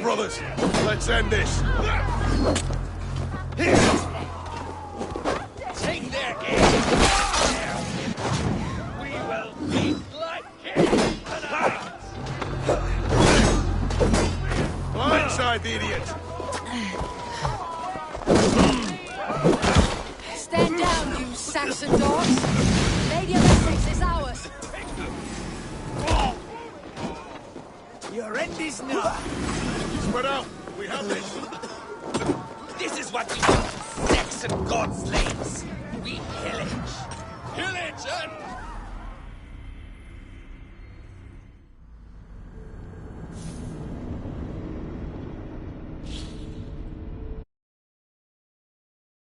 Brothers, let's end this. Take their aim! We will eat like kings tonight! Climb inside, the idiot! Stand down, you Saxon dogs! Lady of Essex is ours! Your end is now! Spread out! We have this! This is what we do, Saxon god slaves! We pillage! Pillage and